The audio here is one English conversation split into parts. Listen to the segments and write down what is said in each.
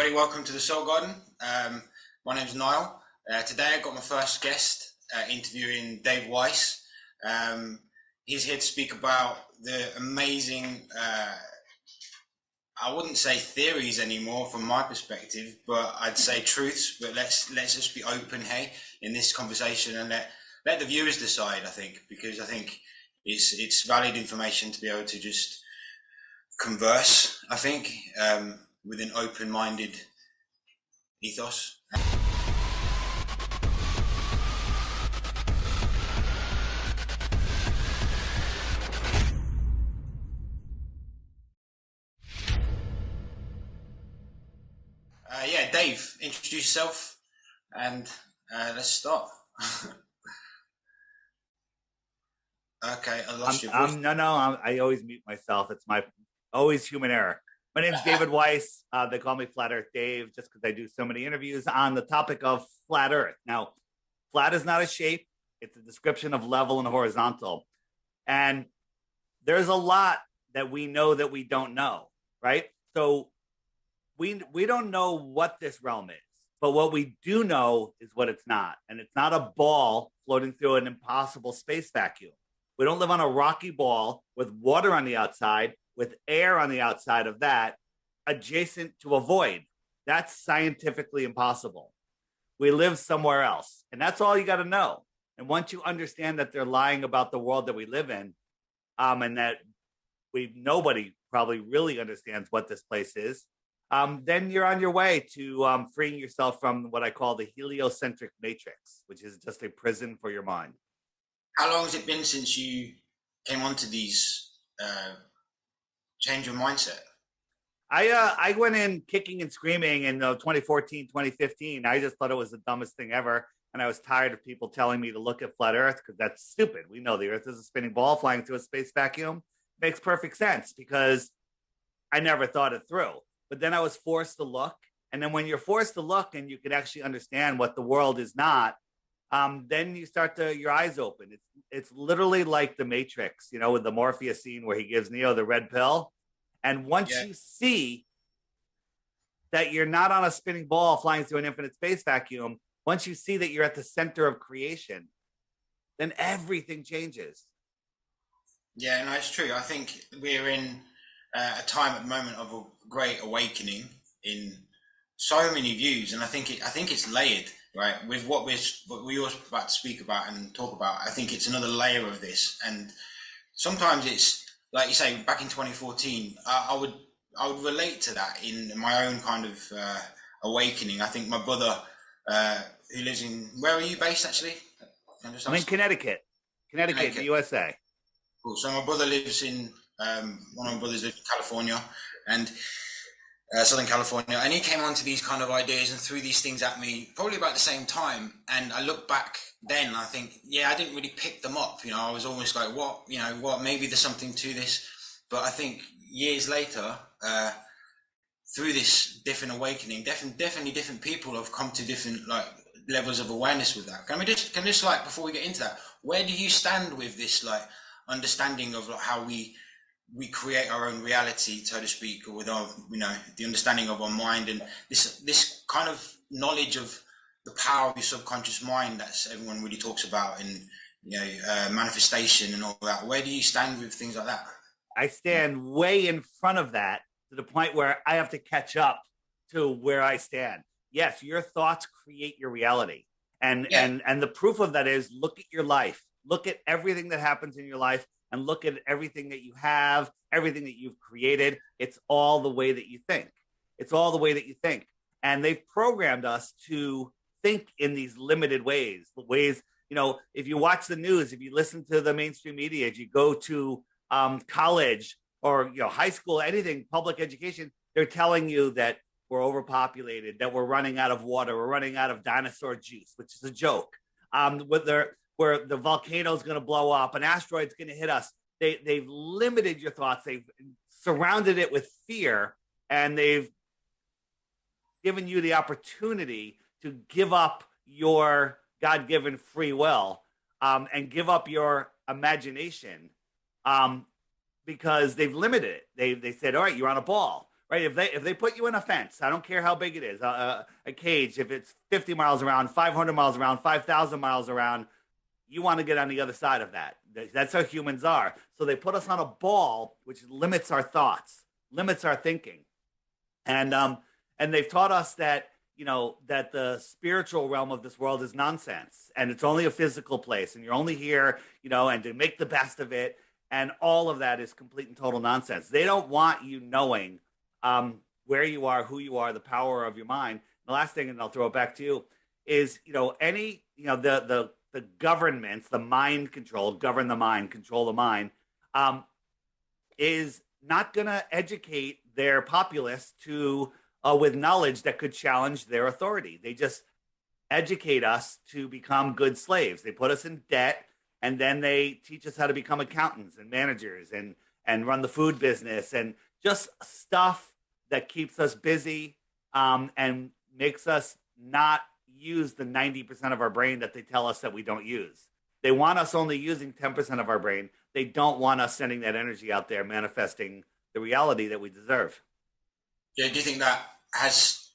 everybody, welcome to the Soul Garden. My name's Niall. Today I've got my first guest interviewing Dave Weiss. He's here to speak about the amazing, I wouldn't say theories anymore from my perspective, but I'd say truths. But let's just be open, hey, in this conversation, and let the viewers decide. I think, because I think it's valid information to be able to just converse. I think with an open-minded ethos. Yeah, Dave, introduce yourself, and let's start. Okay, I lost your voice. I always mute myself. It's my always human error. My name is David Weiss. They call me Flat Earth Dave just because I do so many interviews on the topic of flat Earth. Now, flat is not a shape. It's a description of level and horizontal. And there's a lot that we know that we don't know, right? So we don't know what this realm is, but what we do know is what it's not. And it's not a ball floating through an impossible space vacuum. We don't live on a rocky ball with water on the outside, with air on the outside of that, adjacent to a void. That's scientifically impossible. We live somewhere else. And that's all you got to know. And once you understand that they're lying about the world that we live in, and that nobody probably really understands what this place is, then you're on your way to freeing yourself from what I call the heliocentric matrix, which is just a prison for your mind. How long has it been since you came onto these change your mindset? I went in kicking and screaming in 2014, 2015. I just thought it was the dumbest thing ever. And I was tired of people telling me to look at flat Earth because that's stupid. We know the Earth is a spinning ball flying through a space vacuum. Makes perfect sense because I never thought it through. But then I was forced to look. And then when you're forced to look and you can actually understand what the world is not, then you start your eyes open. It's literally like the Matrix, with the Morpheus scene where he gives Neo the red pill. And once you see that you're not on a spinning ball flying through an infinite space vacuum, once you see that you're at the center of creation, then everything changes. Yeah, no, it's true. I think we're in a time at the moment of a great awakening in so many views, and I think it's layered, right? With what we always about to speak about and talk about. I think it's another layer of this, and sometimes it's like you say. Back in 2014, I would relate to that in my own kind of awakening. I think my brother, who lives in, where are you based actually? I'm in Connecticut, the USA. Cool. So my brother lives in. One of my brothers lives in California, and Southern California, and he came onto these kind of ideas and threw these things at me probably about the same time. And I look back then, I think, I didn't really pick them up. I was almost like, what, maybe there's something to this. But I think years later, through this different awakening, definitely different people have come to different levels of awareness with that. Can just before we get into that, where do you stand with this understanding of how we create our own reality, so to speak, with our, the understanding of our mind and this kind of knowledge of the power of your subconscious mind that everyone really talks about, and manifestation and all that. Where do you stand with things like that? I stand way in front of that to the point where I have to catch up to where I stand. Yes, your thoughts create your reality, and the proof of that is look at your life, look at everything that happens in your life. And look at everything that you have, everything that you've created. It's all the way that you think. It's all the way that you think. And they've programmed us to think in these limited ways. If you watch the news, if you listen to the mainstream media, if you go to college or high school, anything, public education, they're telling you that we're overpopulated, that we're running out of water, we're running out of dinosaur juice, which is a joke. Where the volcano is going to blow up, an asteroid's going to hit us. They've limited your thoughts. They've surrounded it with fear, and they've given you the opportunity to give up your God-given free will and give up your imagination because they've limited it. They said, all right, you're on a ball. right? If they put you in a fence, I don't care how big it is, a cage, if it's 50 miles around, 500 miles around, 5,000 miles around, you want to get on the other side of that. That's how humans are. So they put us on a ball, which limits our thoughts, limits our thinking, and they've taught us that that the spiritual realm of this world is nonsense, and it's only a physical place, and you're only here, and to make the best of it, and all of that is complete and total nonsense. They don't want you knowing where you are, who you are, the power of your mind. The last thing, and I'll throw it back to you, is the governments, the mind control, govern the mind, control the mind, is not going to educate their populace to with knowledge that could challenge their authority. They just educate us to become good slaves. They put us in debt, and then they teach us how to become accountants and managers and run the food business, and just stuff that keeps us busy, and makes us not use the 90% of our brain that they tell us that we don't use. They want us only using 10% of our brain. They don't want us sending that energy out there, manifesting the reality that we deserve. Yeah, do you think that has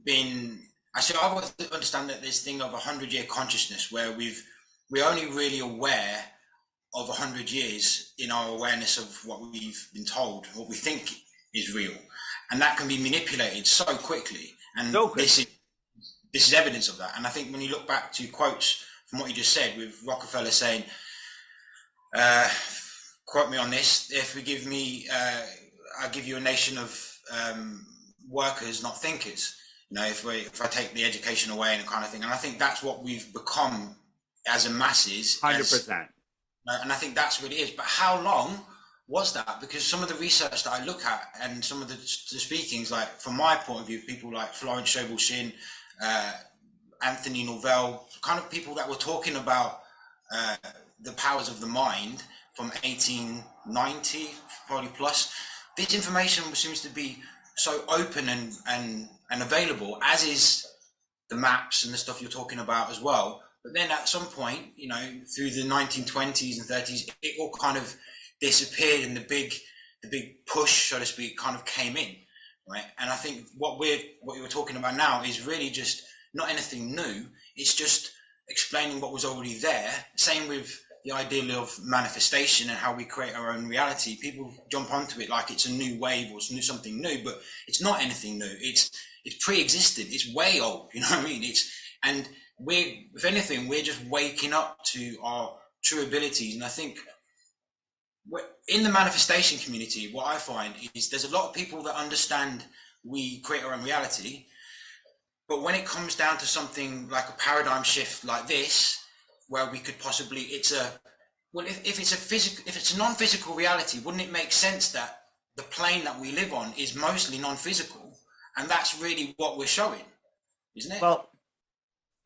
been? I always understand that this thing of 100-year consciousness, where we're only really aware of 100 years in our awareness of what we've been told, what we think is real, and that can be manipulated so quickly. And this is evidence of that. And I think when you look back to quotes from what you just said, with Rockefeller saying, quote me on this, if we give me, I'll give you a nation of workers, not thinkers. If I take the education away and kind of thing. And I think that's what we've become as a masses. 100%. And I think that's what it is. But how long was that? Because some of the research that I look at, and some of the speakings, like from my point of view, people like Florence Scovel Shinn, Anthony Norvell, kind of people that were talking about the powers of the mind from 1890, probably plus. This information seems to be so open and available, as is the maps and the stuff you're talking about as well. But then at some point, through the 1920s and 30s, it all kind of disappeared, and the big push, so to speak, kind of came in, right? And I think what you were talking about now is really just not anything new. It's just explaining what was already there. Same with the idea of manifestation and how we create our own reality. People jump onto it like it's a new wave or it's something new, but it's not anything new. It's pre-existed. It's way old. You know what I mean? And if anything, we're just waking up to our true abilities. And I think in the manifestation community, what I find is there's a lot of people that understand we create our own reality, but when it comes down to something like a paradigm shift like this, where we could possibly, if it's a non-physical reality, wouldn't it make sense that the plane that we live on is mostly non-physical, and that's really what we're showing, isn't it? Well,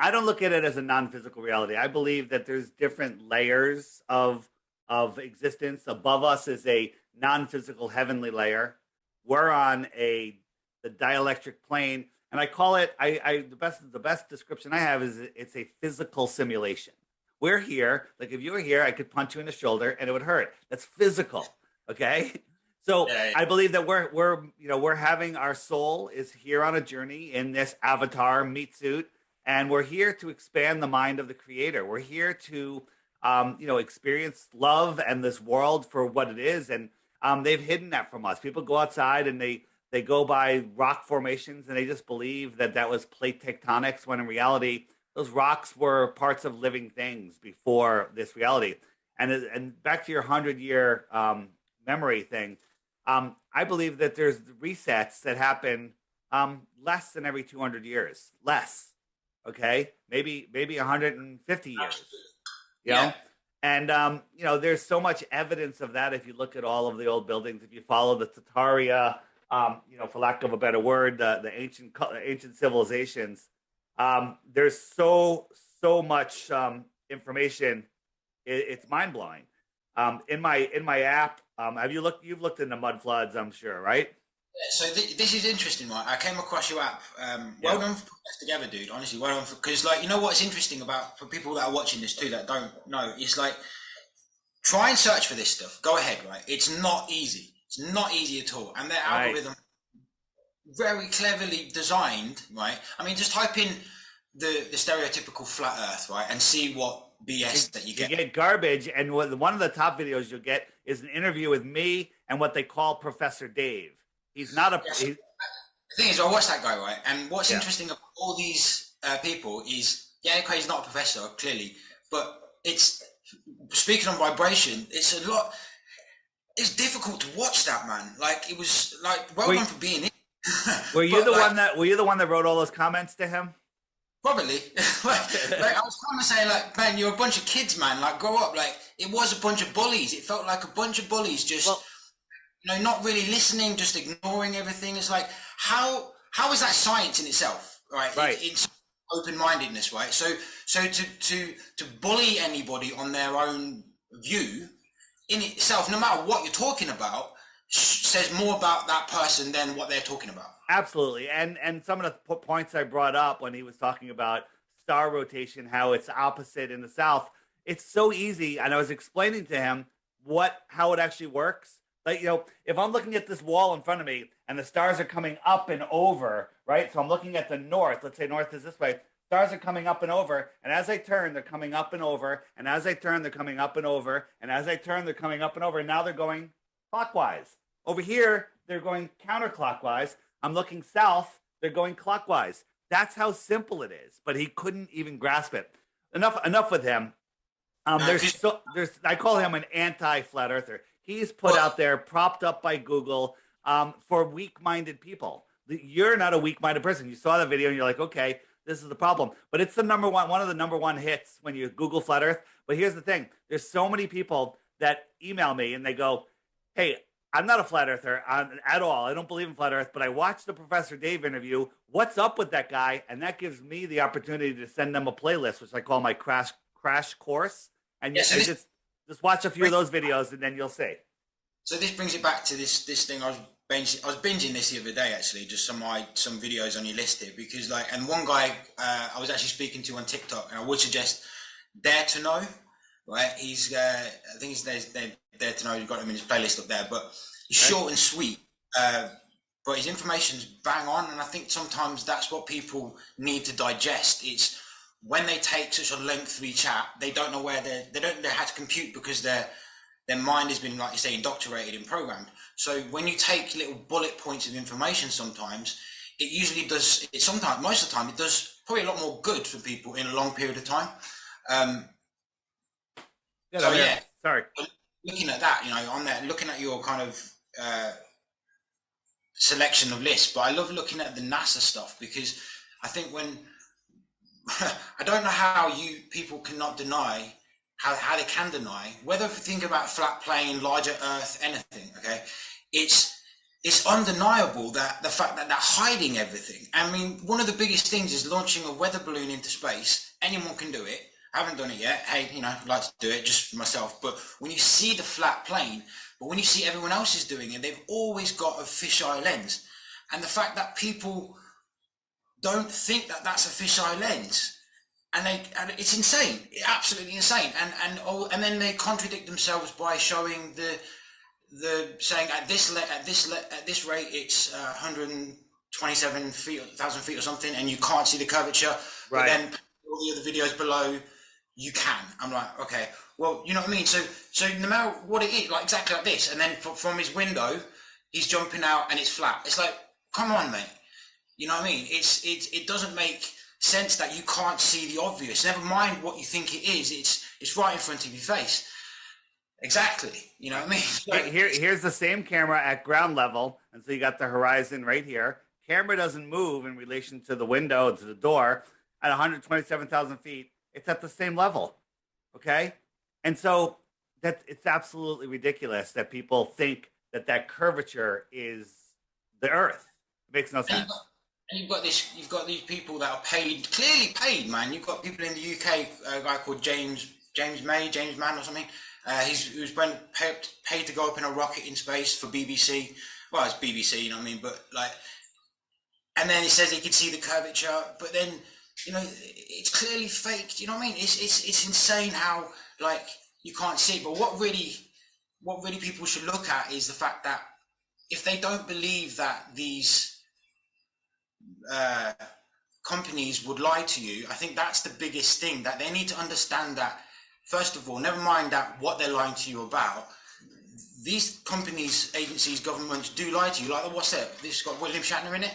I don't look at it as a non-physical reality. I believe that there's different layers of existence. Above us is a non-physical heavenly layer. We're on the dielectric plane, and I call it the best description I have is it's a physical simulation. We're here, like if you were here, I could punch you in the shoulder and it would hurt. That's physical, okay? So yeah. I believe that we're having, our soul is here on a journey in this avatar meat suit, and we're here to expand the mind of the creator. We're here to experience love and this world for what it is. And they've hidden that from us. People go outside and they go by rock formations and they just believe that was plate tectonics, when in reality, those rocks were parts of living things before this reality. And back to your 100-year memory thing, I believe that there's resets that happen less than every 200 years, less, okay? Maybe 150 years. You know? And, there's so much evidence of that if you look at all of the old buildings, if you follow the Tataria, for lack of a better word, the ancient civilizations, there's so much information. It's mind-blowing. In my app, you've looked into mud floods, I'm sure, right? So this is interesting, right? I came across your app. Well done for putting this together, dude. Honestly, well done, because what's interesting about, for people that are watching this too that don't know, it's like, try and search for this stuff. Go ahead, right? It's not easy. It's not easy at all. And their algorithm very cleverly designed, right? I mean, just type in the stereotypical flat Earth, right, and see what BS that you You get. get garbage, and one of the top videos you'll get is an interview with me and what they call Professor Dave. He's not a Yes. he, The thing is, I watched that guy, right, and what's yeah. interesting about all these people is, yeah, okay, he's not a professor, clearly, but it's speaking on vibration. It's a lot. It's difficult to watch that, man. Like it was like well Were, done for being in, were you but the like one that were you the one that wrote all those comments to him? probably like I was kind of saying like, man, you're a bunch of kids, man. Like grow up. Like it was a bunch of bullies. It felt like a bunch of bullies just Well, not really listening, just ignoring everything. It's like how is that science in itself, right? right. It's open-mindedness, right? So to bully anybody on their own view in itself, no matter what you're talking about, says more about that person than what they're talking about. Absolutely. And some of the points I brought up when he was talking about star rotation, how it's opposite in the south, it's so easy. And I was explaining to him how it actually works. Like, if I'm looking at this wall in front of me and the stars are coming up and over, right? So I'm looking at the north. Let's say north is this way. Stars are coming up and over. And as I turn, they're coming up and over. And as I turn, they're coming up and over. And as I turn, they're coming up and over. And now they're going clockwise. Over here, they're going counterclockwise. I'm looking south, they're going clockwise. That's how simple it is. But he couldn't even grasp it. Enough with him. I call him an anti-flat earther. He's put out there, propped up by Google, for weak-minded people. You're not a weak-minded person. You saw the video and you're like, okay, this is the problem. But it's one of the number one hits when you Google flat Earth. But here's the thing: there's so many people that email me and they go, hey, I'm not a flat earther at all. I don't believe in flat Earth, but I watched the Professor Dave interview. What's up with that guy? And that gives me the opportunity to send them a playlist, which I call my crash course. And Yeah, so just watch a few of those videos, and then you'll see. So this brings it back to this thing. I was binging this the other day, actually, just some videos on your list here, because and one guy I was actually speaking to on TikTok, and I would suggest Dare to Know, right? He's I think he's Dare to Know. You've got him in his playlist up there, but he's short and sweet, but his information's bang on, and I think sometimes that's what people need to digest. It's when they take such a lengthy chat, they don't know they don't know how to compute, because their mind has been, like you say, indoctrinated and programmed. So when you take little bullet points of information, sometimes it usually does. Most of the time, it does probably a lot more good for people in a long period of time. Sorry. Looking at that, on there, looking at your kind of selection of lists, but I love looking at the NASA stuff, because I think when I don't know how you people cannot deny how they can deny, whether if you think about flat plane, larger Earth, anything, okay, it's undeniable that the fact that they're hiding everything. I mean, one of the biggest things is launching a weather balloon into space. Anyone can do it. I haven't done it yet. Hey, I'd like to do it just for myself. But when you see the flat plane, but when you see everyone else is doing it, they've always got a fisheye lens. And the fact that people don't think that that's a fisheye lens, and it's insane, absolutely insane. And then they contradict themselves by showing the saying at this rate it's 127,000 feet or something, and you can't see the curvature. Right. But then all the other videos below, you can. I'm like, okay, well, you know what I mean. So no matter what it is, like exactly like this, and then from his window, he's jumping out and it's flat. It's like, come on, mate. You know what I mean? It doesn't make sense that you can't see the obvious. Never mind what you think it is. It's right in front of your face. Exactly. You know what I mean? Here's the same camera at ground level, and so you got the horizon right here. Camera doesn't move in relation to the window, to the door. At 127,000 feet, it's at the same level. Okay, and so it's absolutely ridiculous that people think that curvature is the Earth. It makes no sense. You've got these people that are clearly paid, man. You've got people in the UK, a guy called James Mann or something. He was paid to go up in a rocket in space for BBC. Well, it's BBC, you know what I mean? But and then he says he could see the curvature, but then it's clearly fake. You know what I mean? It's insane how you can't see it. But what really people should look at is the fact that if they don't believe that these companies would lie to you. I think that's the biggest thing, that they need to understand that, first of all, never mind that what they're lying to you about, these companies, agencies, governments do lie to you. Like, what's that? This has got William Shatner in it?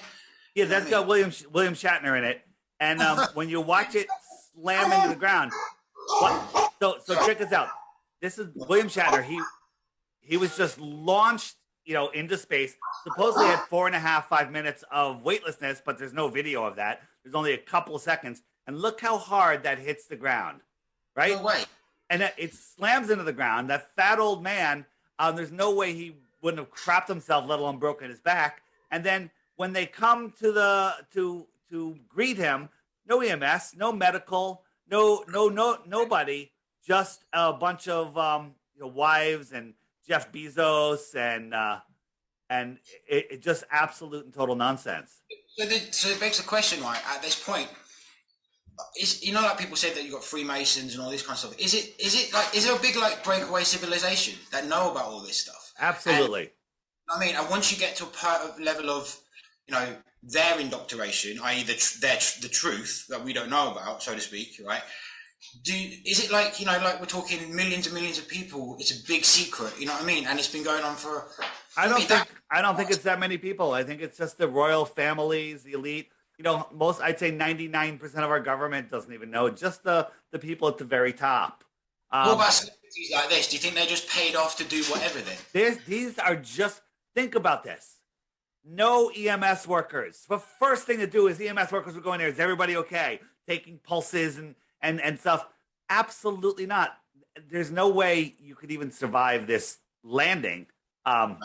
Yeah, that's got William Shatner in it. And when you watch it slam into the ground, so check this out. This is William Shatner. He was just launched, into space. Supposedly had 5 minutes of weightlessness, but there's no video of that. There's only a couple of seconds. And look how hard that hits the ground, right? No way. And it slams into the ground. That fat old man, there's no way he wouldn't have crapped himself, let alone broken his back. And then when they come to greet him, no EMS, no medical, nobody, just a bunch of wives and Jeff Bezos and it just absolute and total nonsense. So it begs the question, right? At this point, is like people say that you've got Freemasons and all this kind of stuff. Is there a big breakaway civilization that know about all this stuff? Absolutely. And once you get to a level of their indoctrination, i.e. the truth that we don't know about, so to speak, right? Is it like we're talking millions and millions of people? It's a big secret, you know what I mean? And it's been going on for. I don't think it's that many people. I think it's just the royal families, the elite. I'd say 99% of our government doesn't even know. Just the people at the very top. What about celebrities like this? Do you think they're just paid off to do whatever then? These are just. Think about this. No EMS workers. The first thing to do is EMS workers would go in there. Is everybody okay? Taking pulses and stuff. Absolutely not. There's no way you could even survive this landing. And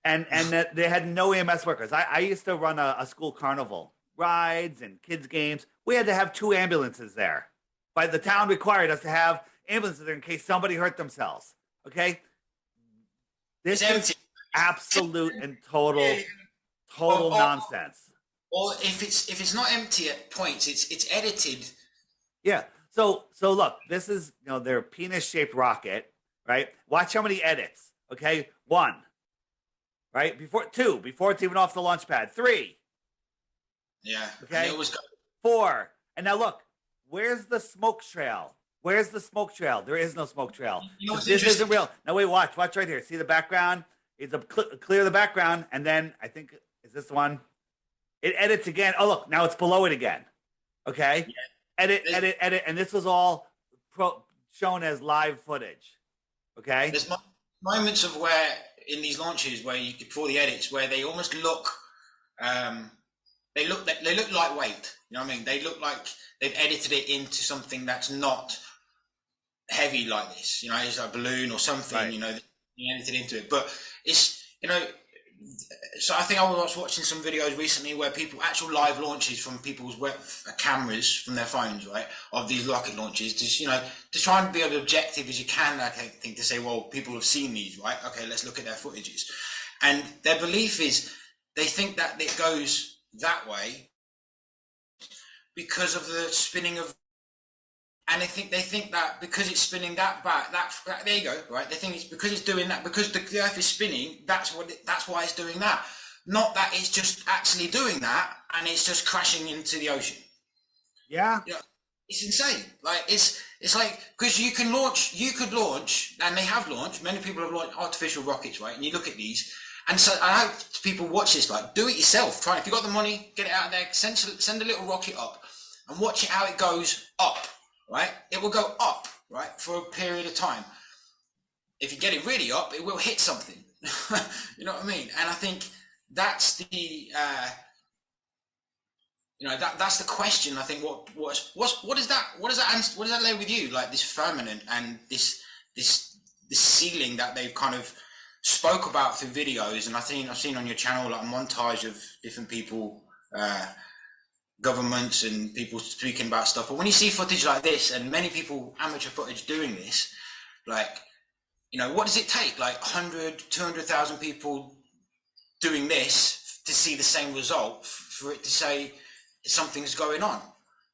that they had no EMS workers. I used to run a school carnival, rides and kids games. We had to have 2 ambulances there. But the town required us to have ambulances there in case somebody hurt themselves. Okay? This is absolute and total nonsense. Or if it's not empty at points, it's edited. Yeah. So look, this is their penis-shaped rocket, right? Watch how many edits. Okay, 1, right? 2, before it's even off the launch pad. 3. Yeah. Okay. It was 4. And now look, where's the smoke trail? Where's the smoke trail? There is no smoke trail. This isn't real. Now wait, watch right here. See the background? It's clear the background, and then I think is this one. It edits again. Oh look, now it's below it again. Okay. Yeah. Edit, and this was all shown as live footage. Okay. There's moments of where in these launches where before the edits where they almost look, they look lightweight. You know what I mean? They look like they've edited it into something that's not heavy like this. It's a balloon or something. Right. You edited into it, but it's so I think I was watching some videos recently where actual live launches from people's cameras from their phones, right, of these rocket launches, just to try and be as objective as you can. I think to say, well, people have seen these, right? Okay, let's look at their footages, and their belief is they think that it goes that way because of the spinning of. And they think that because it's spinning that back, there you go, right? They think it's because it's doing that, because the Earth is spinning. That's why it's doing that. Not that it's just actually doing that and it's just crashing into the ocean. Yeah, it's insane. It's like because you could launch, and they have launched. Many people have launched artificial rockets, right? And you look at these, and so I hope people watch this. Do it yourself. Try if you got the money, get it out there. Send a little rocket up, and watch it how it goes up. Right, it will go up, right, for a period of time. If you get it really up, it will hit something. You know what I mean? And I think that's the, that's the question. I think what does that lay with you? Like this firmament and this ceiling that they've kind of spoke about through videos, and I've seen on your channel like a montage of different people. Governments and people speaking about stuff, but when you see footage like this and many people amateur footage doing this, what does it take? 100, 200,000 people doing this to see the same result for it to say something's going on?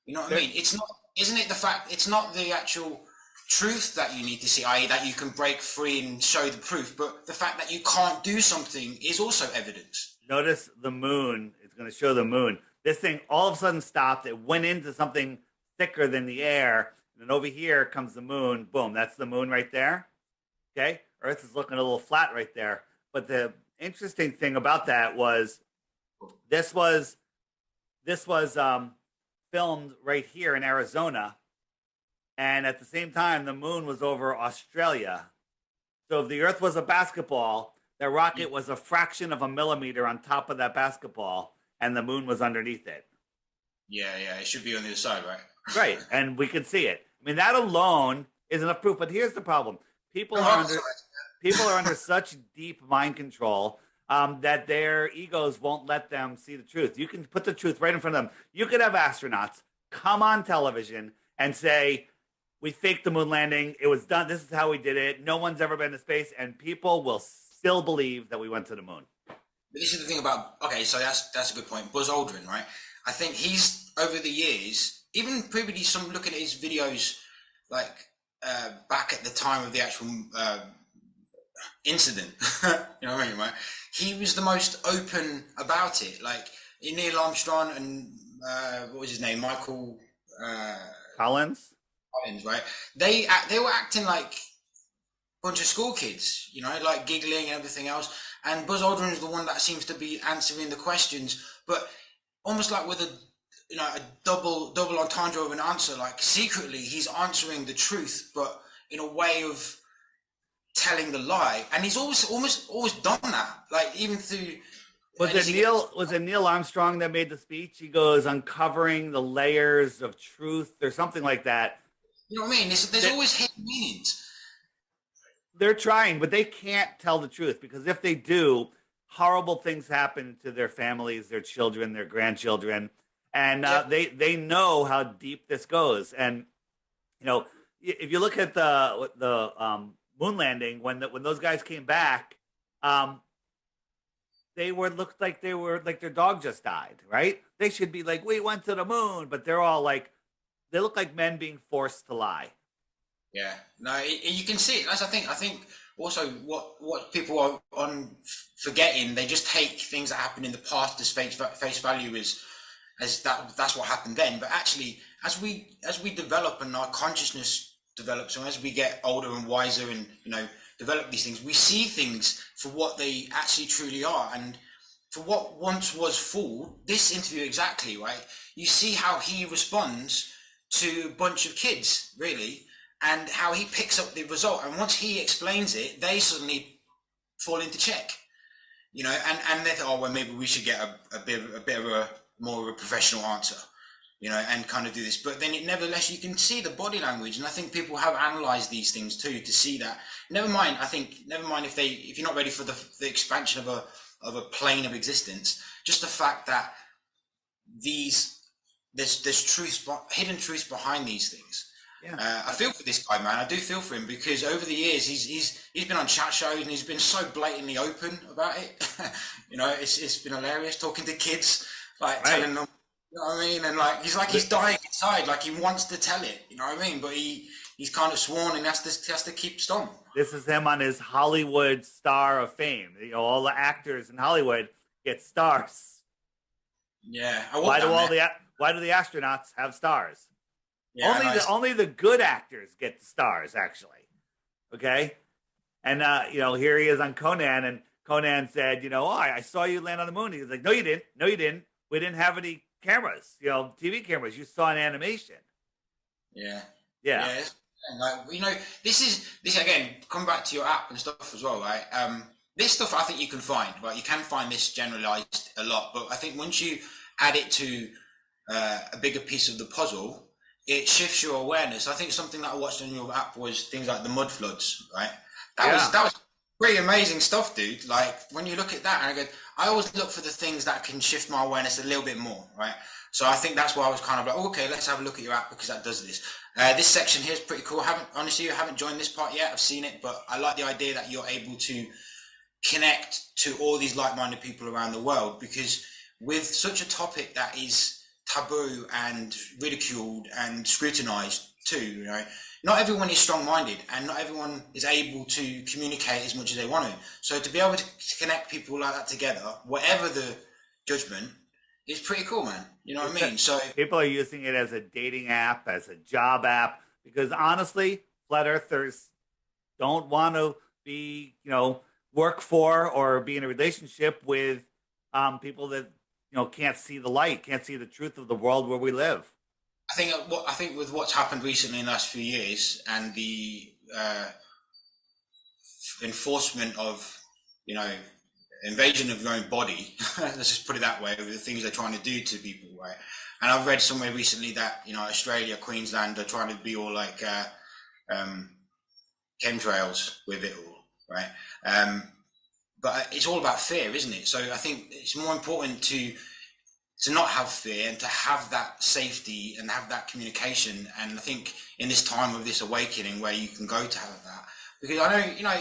You know what I mean? It's not, isn't it the fact, it's not the actual truth that you need to see, i.e. that you can break free and show the proof, but the fact that you can't do something is also evidence. Notice the moon, it's going to show the moon. This thing all of a sudden stopped. It went into something thicker than the air. And then over here comes the moon. Boom, that's the moon right there. Okay, Earth is looking a little flat right there. But the interesting thing about that was this was filmed right here in Arizona, and at the same time, the moon was over Australia. So if the Earth was a basketball, the rocket was a fraction of a millimeter on top of that basketball, and the moon was underneath it. Yeah, it should be on the other side, right? Right, and we could see it. I mean, that alone is enough proof. But here's the problem: people are under such deep mind control that their egos won't let them see the truth. You can put the truth right in front of them. You could have astronauts come on television and say, "We faked the moon landing. It was done. This is how we did it. No one's ever been to space," and people will still believe that we went to the moon. But this is the thing about, okay, so that's a good point. Buzz Aldrin, right? I think he's, over the years, even previously, some looking at his videos, like back at the time of the actual incident, you know what I mean, right? He was the most open about it. Like Neil Armstrong and what was his name, Michael Collins, right? They were acting like a bunch of school kids, you know, like giggling and everything else. And Buzz Aldrin is the one that seems to be answering the questions, but almost like with a double entendre of an answer. Like secretly, he's answering the truth, but in a way of telling the lie. And he's always done that. Like even through. Was it Neil Armstrong that made the speech? He goes, uncovering the layers of truth or something like that. You know what I mean? There's always hidden meanings. They're trying, but they can't tell the truth, because if they do, horrible things happen to their families, their children, their grandchildren, and they know how deep this goes. And you know, if you look at the moon landing, when those guys came back, they looked like their dog just died, right? They should be like, we went to the moon, but they're all like, they look like men being forced to lie. Yeah, no, you can see it. I think also what people are forgetting, they just take things that happen in the past as face value as that's what happened then. But actually, as we develop and our consciousness develops, and as we get older and wiser and develop these things, we see things for what they actually truly are. And for what once was fool, this interview exactly, right? You see how he responds to a bunch of kids, really, and how he picks up the result. And once he explains it, they suddenly fall into check, and they thought, oh, well, maybe we should get a bit of a more of a professional answer, and kind of do this. But then nevertheless, you can see the body language. And I think people have analyzed these things too, to see that. Never mind if you're not ready for the expansion of a plane of existence, just the fact that there's truths, hidden truths behind these things. Yeah. I feel for this guy, man. I do feel for him, because over the years he's been on chat shows and he's been so blatantly open about it. It's been hilarious talking to kids, like telling them, you know what I mean, and he's dying inside, like he wants to tell it, you know what I mean, but he's kind of sworn and has to keep stum. This is him on his Hollywood star of fame. All the actors in Hollywood get stars. Yeah. Why do the astronauts have stars? Yeah, only the good actors get the stars, actually. Okay, and here he is on Conan, and Conan said, I saw you land on the moon. He was like, no, you didn't. No, you didn't. We didn't have any cameras, TV cameras. You saw an animation. Yeah. And this again. Come back to your app and stuff as well, right? This stuff I think you can find, right? You can find this generalized a lot, but I think once you add it to a bigger piece of the puzzle, it shifts your awareness. I think something that I watched on your app was things like the mud floods, right? That was pretty amazing stuff, dude. Like when you look at that, I always look for the things that can shift my awareness a little bit more, right? So I think that's why I was kind of like, okay, let's have a look at your app, because that does this. This section here is pretty cool. I haven't joined this part yet. I've seen it, but I like the idea that you're able to connect to all these like-minded people around the world, because with such a topic that is taboo and ridiculed and scrutinized too, not everyone is strong-minded, and not everyone is able to communicate as much as they want to. So to be able to connect people like that together, whatever the judgment, it's pretty cool, man. You know what I mean? So People are using it as a dating app, as a job app, because honestly, flat earthers don't want to be, work for or be in a relationship with people that can't see the light, can't see the truth of the world where we live. I think with what's happened recently in the last few years and the enforcement of, you know, invasion of your own body, let's just put it that way, with the things they're trying to do to people, right? And I've read somewhere recently that, you know, Australia, Queensland are trying to be all like um, chemtrails with it all, right? But it's all about fear, isn't it? So I think it's more important to not have fear and to have that safety and have that communication. And I think in this time of this awakening where you can go to have that, because I know, you know,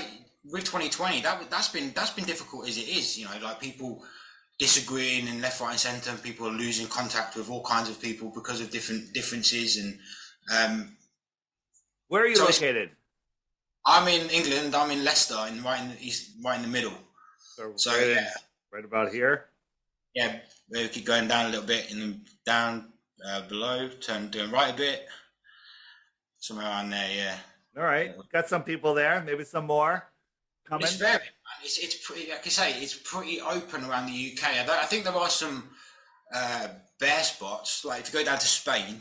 with 2020, that's been difficult as it is, you know, like people disagreeing in left, right, and centre, and people are losing contact with all kinds of people because of different differences. And where are you located? I'm in England. I'm in Leicester, and right in the east, right in the middle. So yeah, right about here. Yeah, we keep going down a little bit, and then down below, doing right a bit, somewhere around there. Yeah. All right, got some people there. Maybe some more coming. It's pretty, like I say, it's pretty open around the UK. I think there are some bare spots, like if you go down to Spain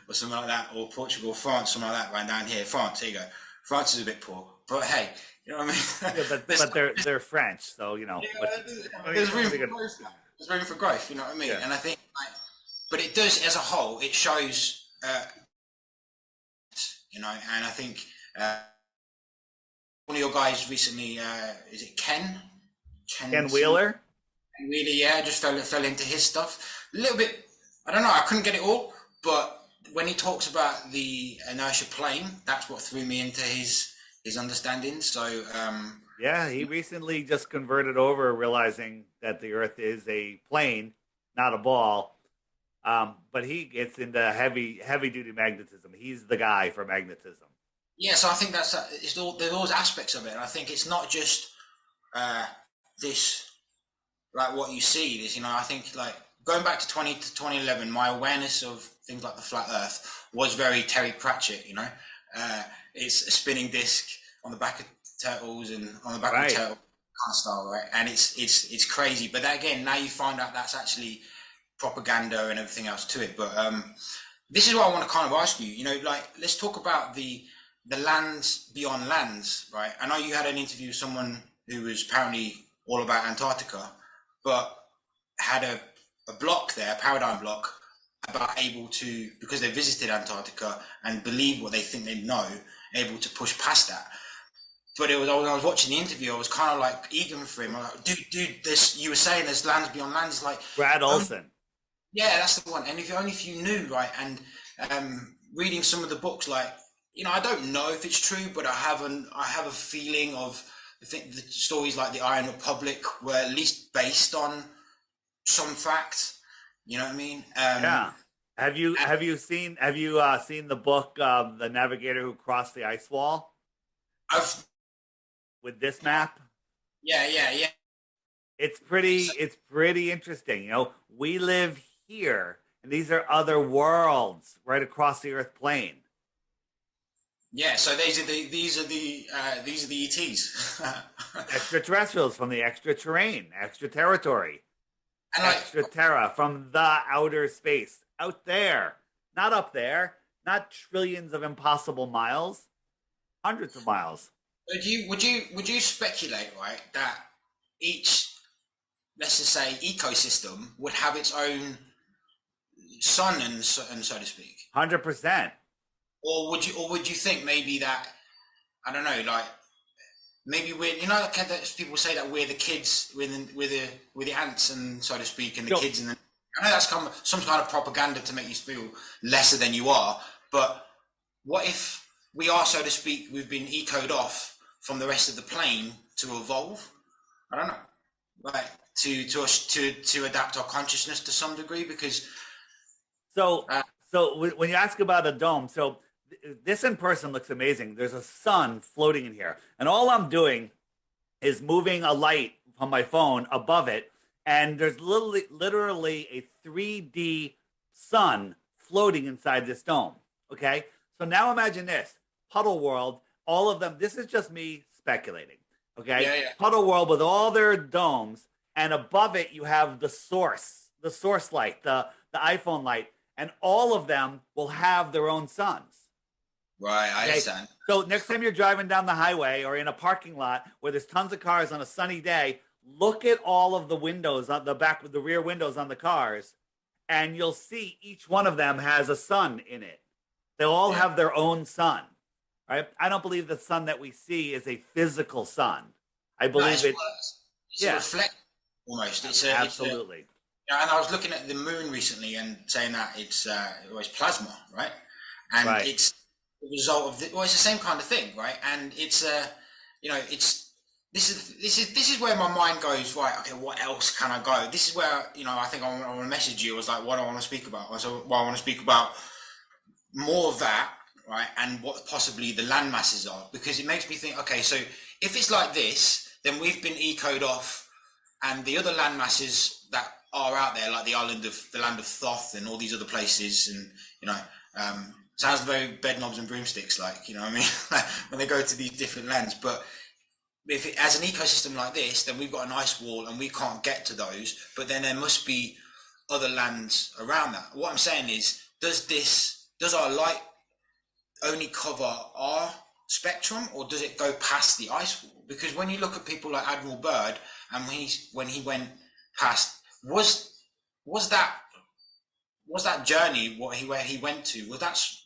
or something like that, or Portugal, France, something like that, right down here. France, here you go. France is a bit poor, but hey, you know what I mean? Yeah, but they're French, so you know. Yeah, there's room for growth. There's room for growth. You know what I mean? Yeah. And I think, but it does as a whole. It shows, you know. And I think one of your guys recently, is it Ken? Ken Wheeler. Ken Wheeler, yeah, just fell into his stuff a little bit. I don't know. I couldn't get it all, but when he talks about the inertia plane, that's what threw me into his understanding. So yeah, he recently just converted over, realizing that the Earth is a plane, not a ball. But he gets into heavy duty magnetism. He's the guy for magnetism. Yeah, so I think there's all those aspects of it. And I think it's not just this, like what you see. This, you know, I think like going back to 2011, my awareness of things like the flat Earth was very Terry Pratchett. You know, it's a spinning disc on the back of turtles and on the back of the turtle kind of style, right? And it's crazy. But that, again, now you find out that's actually propaganda and everything else to it. But this is what I want to kind of ask you. You know, like let's talk about the lands beyond lands, right? I know you had an interview with someone who was apparently all about Antarctica, but had a block there, a paradigm block, about able to, because they visited Antarctica and believe what they think they know, able to push past that. But it was, when I was watching the interview, I was kind of like eager for him. I'm like, dude, this, you were saying there's lands beyond lands, like Brad Olson. Yeah, that's the one. And if you knew, right, and reading some of the books, like, you know, I don't know if it's true, but I have a feeling of, I think the stories like the Iron Republic were at least based on some facts. You know what I mean? Yeah. Have you seen the book The Navigator Who Crossed the Ice Wall? With this map? Yeah. It's pretty interesting. You know, we live here, and these are other worlds right across the Earth plane. Yeah, so these are the ETs, extraterrestrials from the extra terrain, extra territory, and extra terra, from the outer space, out there, not up there, not trillions of impossible miles, hundreds of miles. Would you speculate, right, that each, let's just say, ecosystem would have its own sun and so to speak? 100%. Or would you think maybe that, I don't know, like maybe we're, you know, like people say that we're the kids with the ants and so to speak, and the kids, and I know that's some kind of propaganda to make you feel lesser than you are, but what if we are, so to speak, we've been ecoed off from the rest of the plane to evolve? I don't know, like to adapt our consciousness to some degree, because so when you ask about a dome, so this in person looks amazing. There's a sun floating in here, and all I'm doing is moving a light from my phone above it, and there's literally a 3D sun floating inside this dome. Okay, so now imagine this puddle world, all of them. This is just me speculating. Okay, Yeah. puddle world with all their domes, and above it you have the source light, the iPhone light, and all of them will have their own suns. Right, I Okay? understand. So next time you're driving down the highway or in a parking lot where there's tons of cars on a sunny day, look at all of the windows on the back with the rear windows on the cars, and you'll see each one of them has a sun in it. They'll all have their own sun. Right? I don't believe the sun that we see is a physical sun. I believe it's a reflect almost. Absolutely. And I was looking at the moon recently and saying that it's plasma, right? And it's the result of it's the same kind of thing, right? And it's this is where my mind goes, right? Okay, what else can I go? This is where I think I want to message you. I was like, what do I want to speak about? So I want to speak about more of that, right? And what possibly the land masses are, because it makes me think. Okay, so if it's like this, then we've been ecoed off, and the other land masses that are out there, like the land of Thoth and all these other places, and sounds very bed knobs and broomsticks, like what I mean, when they go to these different lands. But if it, as an ecosystem like this, then we've got an ice wall and we can't get to those. But then there must be other lands around that. What I'm saying is, does our light only cover our spectrum, or does it go past the ice wall? Because when you look at people like Admiral Byrd, and when he went past, was that journey where he went to,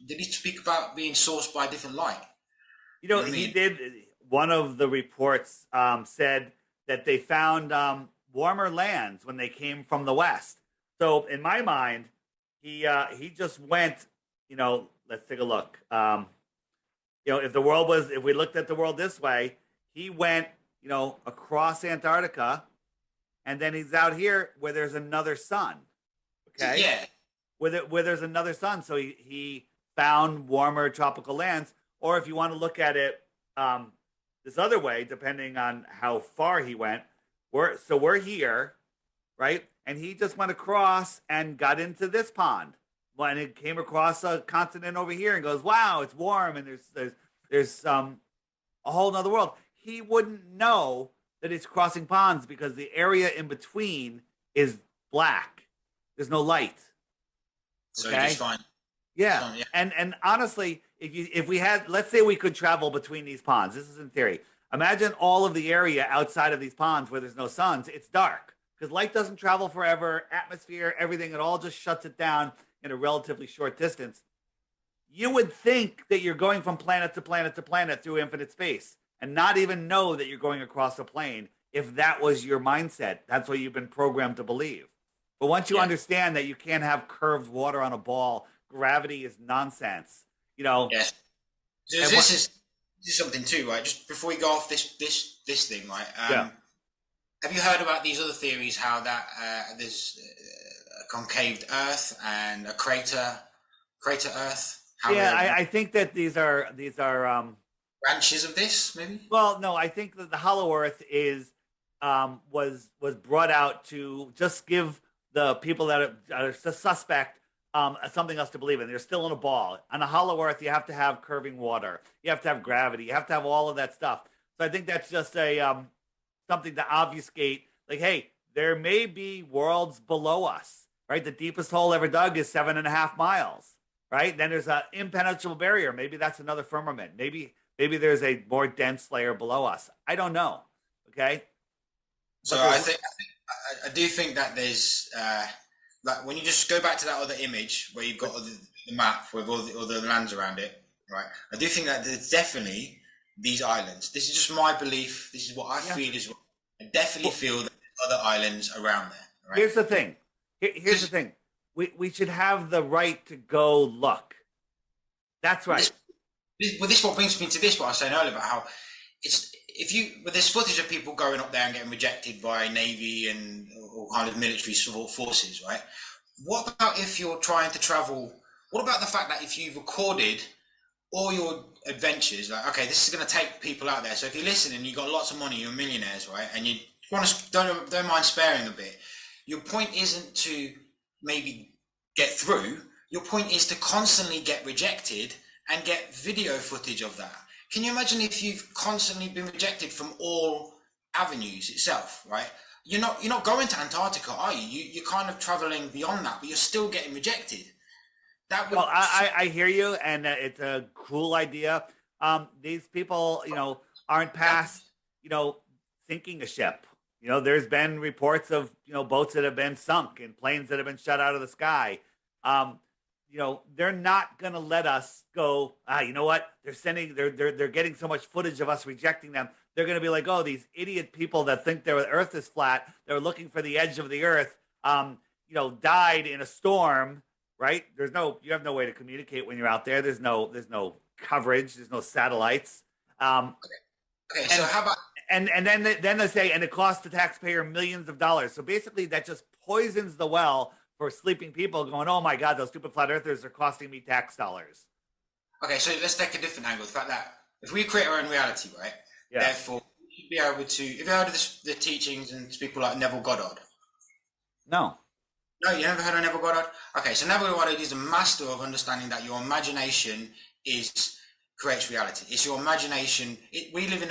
did he speak about being sourced by a different light? He did. One of the reports said that they found warmer lands when they came from the west. So in my mind, he just went. Let's take a look. If we looked at the world this way, he went across Antarctica, and then he's out here where there's another sun. Okay. Yeah. Where there's another sun, so he found warmer tropical lands. Or if you want to look at it this other way, depending on how far he went, we're here, right? And he just went across and got into this pond. When it came across a continent over here and goes, wow, it's warm, and there's a whole nother world. He wouldn't know that it's crossing ponds because the area in between is black. There's no light. So okay? He's fine. Yeah. And honestly, if we had, let's say we could travel between these ponds. This is in theory. Imagine all of the area outside of these ponds where there's no suns. It's dark because light doesn't travel forever. Atmosphere, everything, it all just shuts it down in a relatively short distance. You would think that you're going from planet to planet to planet through infinite space and not even know that you're going across a plane if that was your mindset. That's what you've been programmed to believe. But once you understand that you can't have curved water on a ball, gravity is nonsense. Yes. So this is something too, right? Just before we go off this thing, right? Have you heard about these other theories? How that there's a concaved Earth and a crater Earth? I think that these are branches of this, maybe. Well, no, I think that the hollow Earth is was brought out to just give the people that are suspect something else to believe in. They're still in a ball. On a hollow Earth, you have to have curving water. You have to have gravity. You have to have all of that stuff. So I think that's just a something to obfuscate. Like, hey, there may be worlds below us, right? The deepest hole ever dug is 7.5 miles, right? Then there's an impenetrable barrier. Maybe that's another firmament. Maybe there's a more dense layer below us. I don't know. Okay. So I do think that there's like when you just go back to that other image where you've got the map with all the lands around it, right? I do think that there's definitely these islands. This is just my belief. This is what I feel is. I definitely feel that there's other islands around there. Right? Here's the thing. Here's the thing. We should have the right to go look. That's right. This what brings me to this. What I was saying earlier about how it's. There's footage of people going up there and getting rejected by Navy and all kind of military forces, right? What about if you're trying to travel? What about the fact that if you've recorded all your adventures, like, okay, this is going to take people out there. So if you listen and you've got lots of money, you're millionaires, right? And you want to don't mind sparing a bit. Your point isn't to maybe get through. Your point is to constantly get rejected and get video footage of that. Can you imagine if you've constantly been rejected from all avenues itself, right? You're not going to Antarctica, are you? You're kind of traveling beyond that, but you're still getting rejected. That would. Well, I hear you, and it's a cool idea. These people, aren't past, sinking a ship. There's been reports of, boats that have been sunk and planes that have been shot out of the sky. They're not going to let us go. You know what? They're getting so much footage of us rejecting them. They're going to be like, oh, these idiot people that think the Earth is flat. They're looking for the edge of the Earth. Died in a storm. Right? You have no way to communicate when you're out there. There's no coverage. There's no satellites. Okay. So how about? And then they say, and it costs the taxpayer millions of dollars. So basically, that just poisons the well for sleeping people going, oh my God, those stupid flat earthers are costing me tax dollars. Okay, so let's take a different angle. The fact that if we create our own reality, right? Yeah. Therefore, we should be able to. Have you heard of the teachings and people like Neville Goddard? No. No, you never heard of Neville Goddard? Okay, so Neville Goddard is a master of understanding that your imagination creates reality. It's your imagination. We live in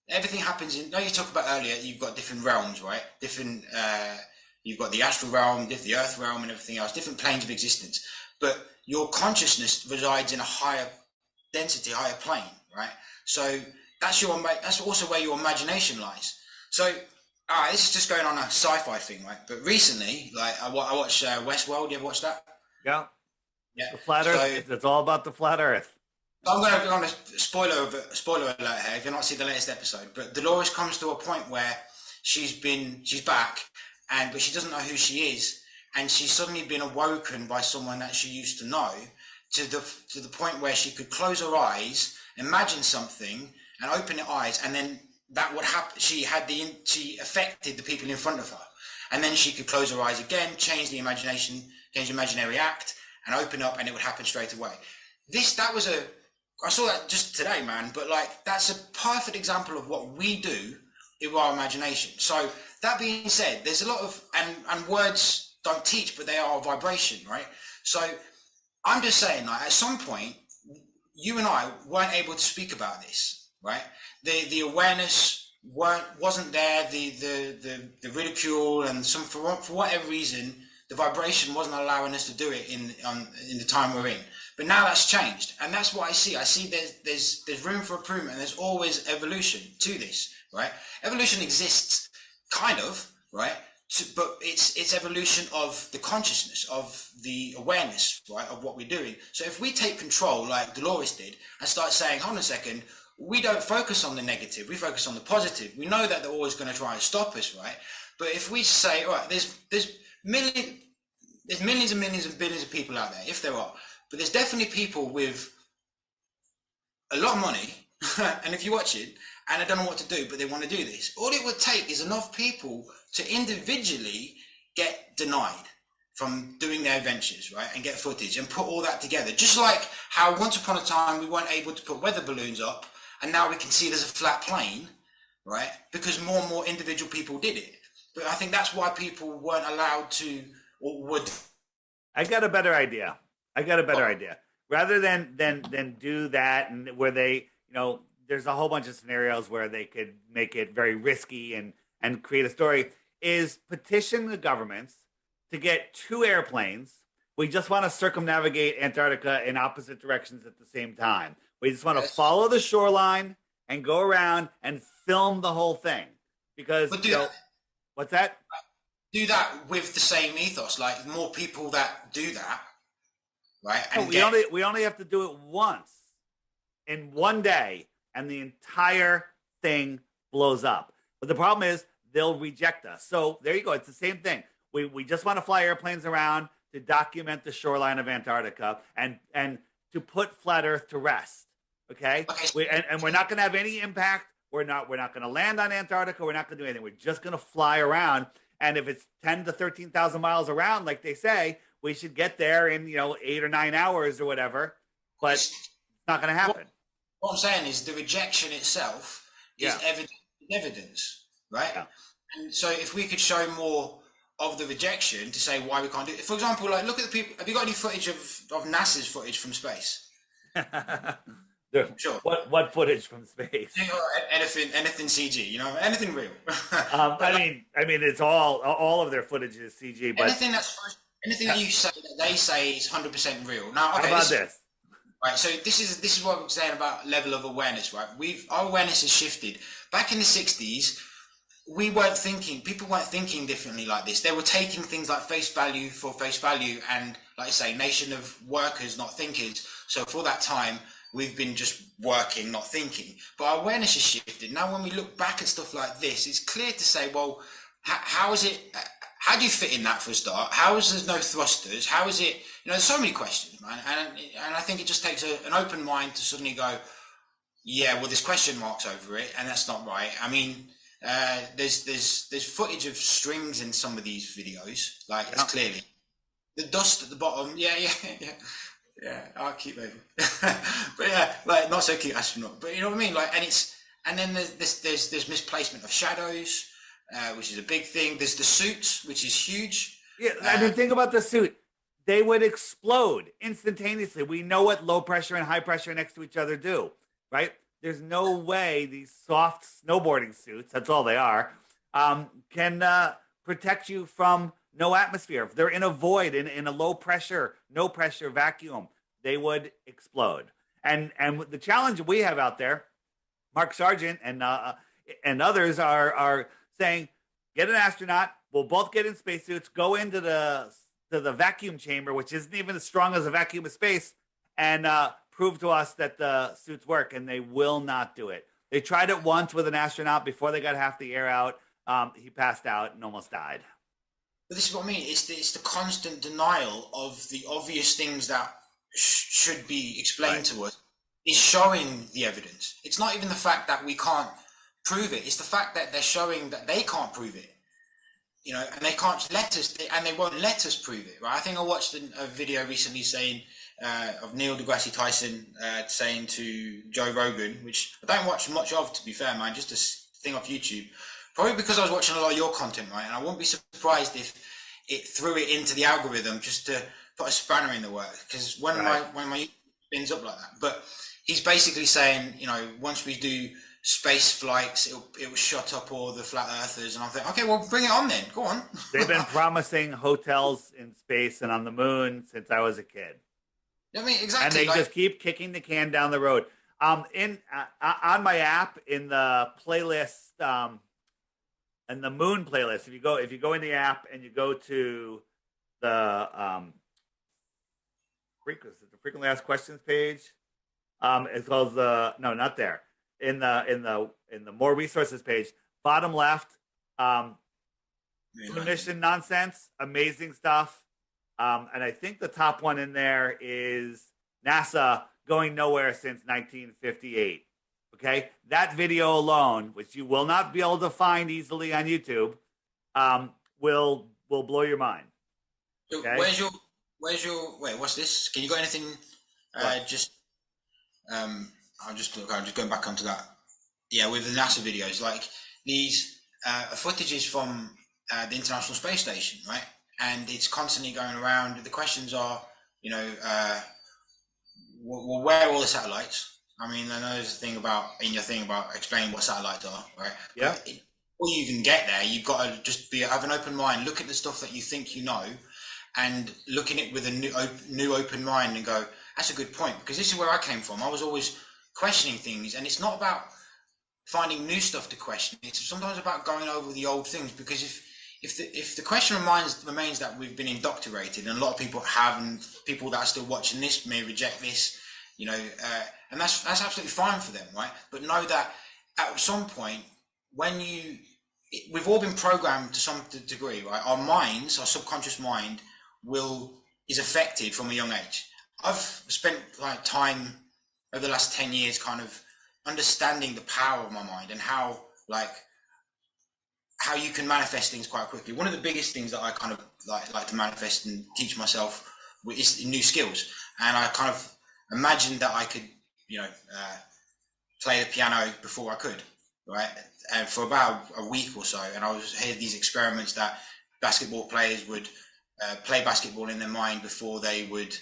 everything happens in. No, you talked about earlier. You've got different realms, right? Different. You've got the astral realm, the earth realm, and everything else. Different planes of existence. But your consciousness resides in a higher density, higher plane, right? So that's also where your imagination lies. So. This is just going on a sci-fi thing, right? But recently, like I watched Westworld. You ever watched that? Yeah. The flat Earth. It's all about the flat Earth. I'm going to spoiler alert here if you've not seen the latest episode. But Dolores comes to a point where she's back, but she doesn't know who she is, and she's suddenly been awoken by someone that she used to know, to the point where she could close her eyes, imagine something, and open her eyes, and then. That would happen. She affected the people in front of her, and then she could close her eyes again, change the imaginary act, and open up, and it would happen straight away. I saw that just today, man. But like, that's a perfect example of what we do with our imagination. So that being said, there's a lot of and words don't teach, but they are vibration, right? So I'm just saying, like, at some point, you and I weren't able to speak about this, right? The awareness wasn't there, the ridicule, and for whatever reason, the vibration wasn't allowing us to do it in the time we're in. But now that's changed, and that's what I see. I see there's room for improvement, and there's always evolution to this, right? Evolution exists, kind of, right? But it's evolution of the consciousness, of the awareness, right, of what we're doing. So if we take control, like Dolores did, and start saying, hold on a second, we don't focus on the negative, we focus on the positive. We know that they're always going to try and stop us, right? But if we say, all right, there's millions and millions and billions of people out there, if there are, but there's definitely people with a lot of money, and if you watch it, and they don't know what to do, but they want to do this. All it would take is enough people to individually get denied from doing their adventures, right, and get footage and put all that together. Just like how once upon a time we weren't able to put weather balloons up, and now we can see there's a flat plane, right? Because more and more individual people did it. But I think that's why people weren't allowed to, or would. I got a better idea. Rather than do that, and where they, there's a whole bunch of scenarios where they could make it very risky and create a story, is petition the governments to get 2 airplanes. We just want to circumnavigate Antarctica in opposite directions at the same time. We just want to follow the shoreline and go around and film the whole thing. Because, what's that? Do that with the same ethos, like more people that do that, right? And we only have to do it once in one day, and the entire thing blows up. But the problem is they'll reject us. So there you go. It's the same thing. We just want to fly airplanes around to document the shoreline of Antarctica and to put flat Earth to rest. Okay. And we're not going to have any impact. We're not going to land on Antarctica. We're not going to do anything. We're just going to fly around. And if it's 10 to 13,000 miles around, like they say, we should get there in 8 or 9 hours or whatever. But it's not going to happen. What I'm saying is the rejection itself is evidence. right? Yeah. And so if we could show more of the rejection to say why we can't do it. For example, like look at the people. Have you got any footage of NASA's footage from space? Sure. What footage from space? Anything CG, anything real. But I mean, it's all of their footage is CG. But anything that you say that they say is 100% real. Now, okay, how about this? Right, so this is what I'm saying about level of awareness, right? Our awareness has shifted. Back in the 60s, people weren't thinking differently like this. They were taking things like face value for face value, and like I say, nation of workers, not thinkers. So for that time, we've been just working, not thinking. But our awareness has shifted. Now, when we look back at stuff like this, it's clear to say, well, how is it? How do you fit in that for a start? How is there no thrusters? How is it? There's so many questions, man. And I think it just takes an open mind to suddenly go, yeah, well, there's question marks over it, and that's not right. I mean, there's footage of strings in some of these videos, like it's clearly the dust at the bottom. Yeah. I'll keep over. But yeah, like not so cute astronaut. But you know what I mean? Like, and then there's misplacement of shadows, which is a big thing. There's the suits, which is huge. Yeah, I mean, think about the suit. They would explode instantaneously. We know what low pressure and high pressure next to each other do, right? There's no way these soft snowboarding suits, that's all they are, can protect you from no atmosphere. If they're in a void, in a low pressure, no pressure vacuum, they would explode. And the challenge we have out there, Mark Sargent and others are saying, get an astronaut, we'll both get in spacesuits, go into the vacuum chamber, which isn't even as strong as a vacuum of space, and prove to us that the suits work, and they will not do it. They tried it once with an astronaut before they got half the air out. He passed out and almost died. But this is what I mean. It's the constant denial of the obvious things that should be explained to us is showing the evidence. It's not even the fact that we can't prove it. It's the fact that they're showing that they can't prove it. And they can't let us, and they won't let us prove it, right? I think I watched a video recently saying, of Neil deGrasse Tyson saying to Joe Rogan, which I don't watch much of, to be fair, man, just a thing off YouTube. Probably because I was watching a lot of your content, right? And I wouldn't be surprised if it threw it into the algorithm just to put a spanner in the works. Because when my YouTube spins up like that, but he's basically saying, once we do space flights, it will shut up all the flat earthers, and I'm thinking, okay, well, bring it on then. Go on. They've been promising hotels in space and on the moon since I was a kid. I mean, exactly. And they just keep kicking the can down the road. On my app in the playlist, in the moon playlist, if you go in the app and you go to the frequently asked questions page, it's called no, not there. In the more resources page, bottom left, mission nonsense, amazing stuff. And I think the top one in there is NASA going nowhere since 1958. Okay, that video alone, which you will not be able to find easily on YouTube, will blow your mind. Okay? Where's your wait? What's this? Can you got anything? I'm just going back onto that. Yeah, with the NASA videos, like these footages from the International Space Station, right? And it's constantly going around. The questions are, well, where are all the satellites? I mean, I know there's a thing about explaining what satellites are, right? Yeah. But before you even get there, you've got to just have an open mind, look at the stuff that you think you know, and look at it with a new open mind and go, that's a good point, because this is where I came from. I was always questioning things, and it's not about finding new stuff to question. It's sometimes about going over the old things, because if the question remains that we've been indoctrinated, and a lot of people have, and people that are still watching this may reject this, and that's absolutely fine for them, right? But know that at some point, we've all been programmed to some degree, right? Our minds, our subconscious mind, is affected from a young age. I've spent time over the last 10 years kind of understanding the power of my mind and how you can manifest things quite quickly. One of the biggest things that I kind of like to manifest and teach myself is new skills. And I kind of imagined that I could, play the piano before I could, right? And for about a week or so, and I was hearing these experiments that basketball players would play basketball in their mind before they would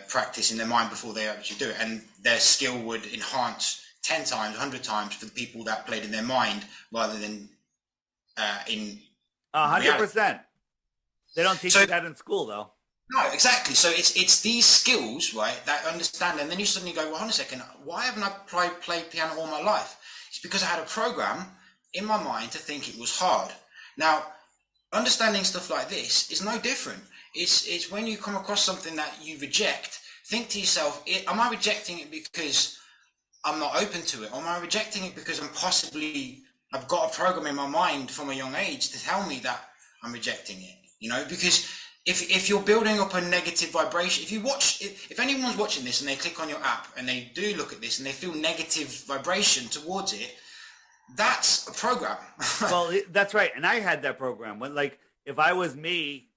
practice in their mind before they actually do it, and their skill would enhance 10 times, 100 times for the people that played in their mind rather than in 100%. They don't teach you that in school, though. No, exactly. So it's these skills, right, that understand, and then you suddenly go, well, hold on a second, why haven't I played piano all my life? It's because I had a program in my mind to think it was hard. Now, understanding stuff like this is no different. It's when you come across something that you reject, think to yourself, am I rejecting it because I'm not open to it? Or am I rejecting it because I've got a program in my mind from a young age to tell me that I'm rejecting it? You know, because if you're building up a negative vibration, if anyone's watching this and they click on your app and they do look at this and they feel negative vibration towards it, that's a program. Well, that's right. And I had that program when, like, if I was me,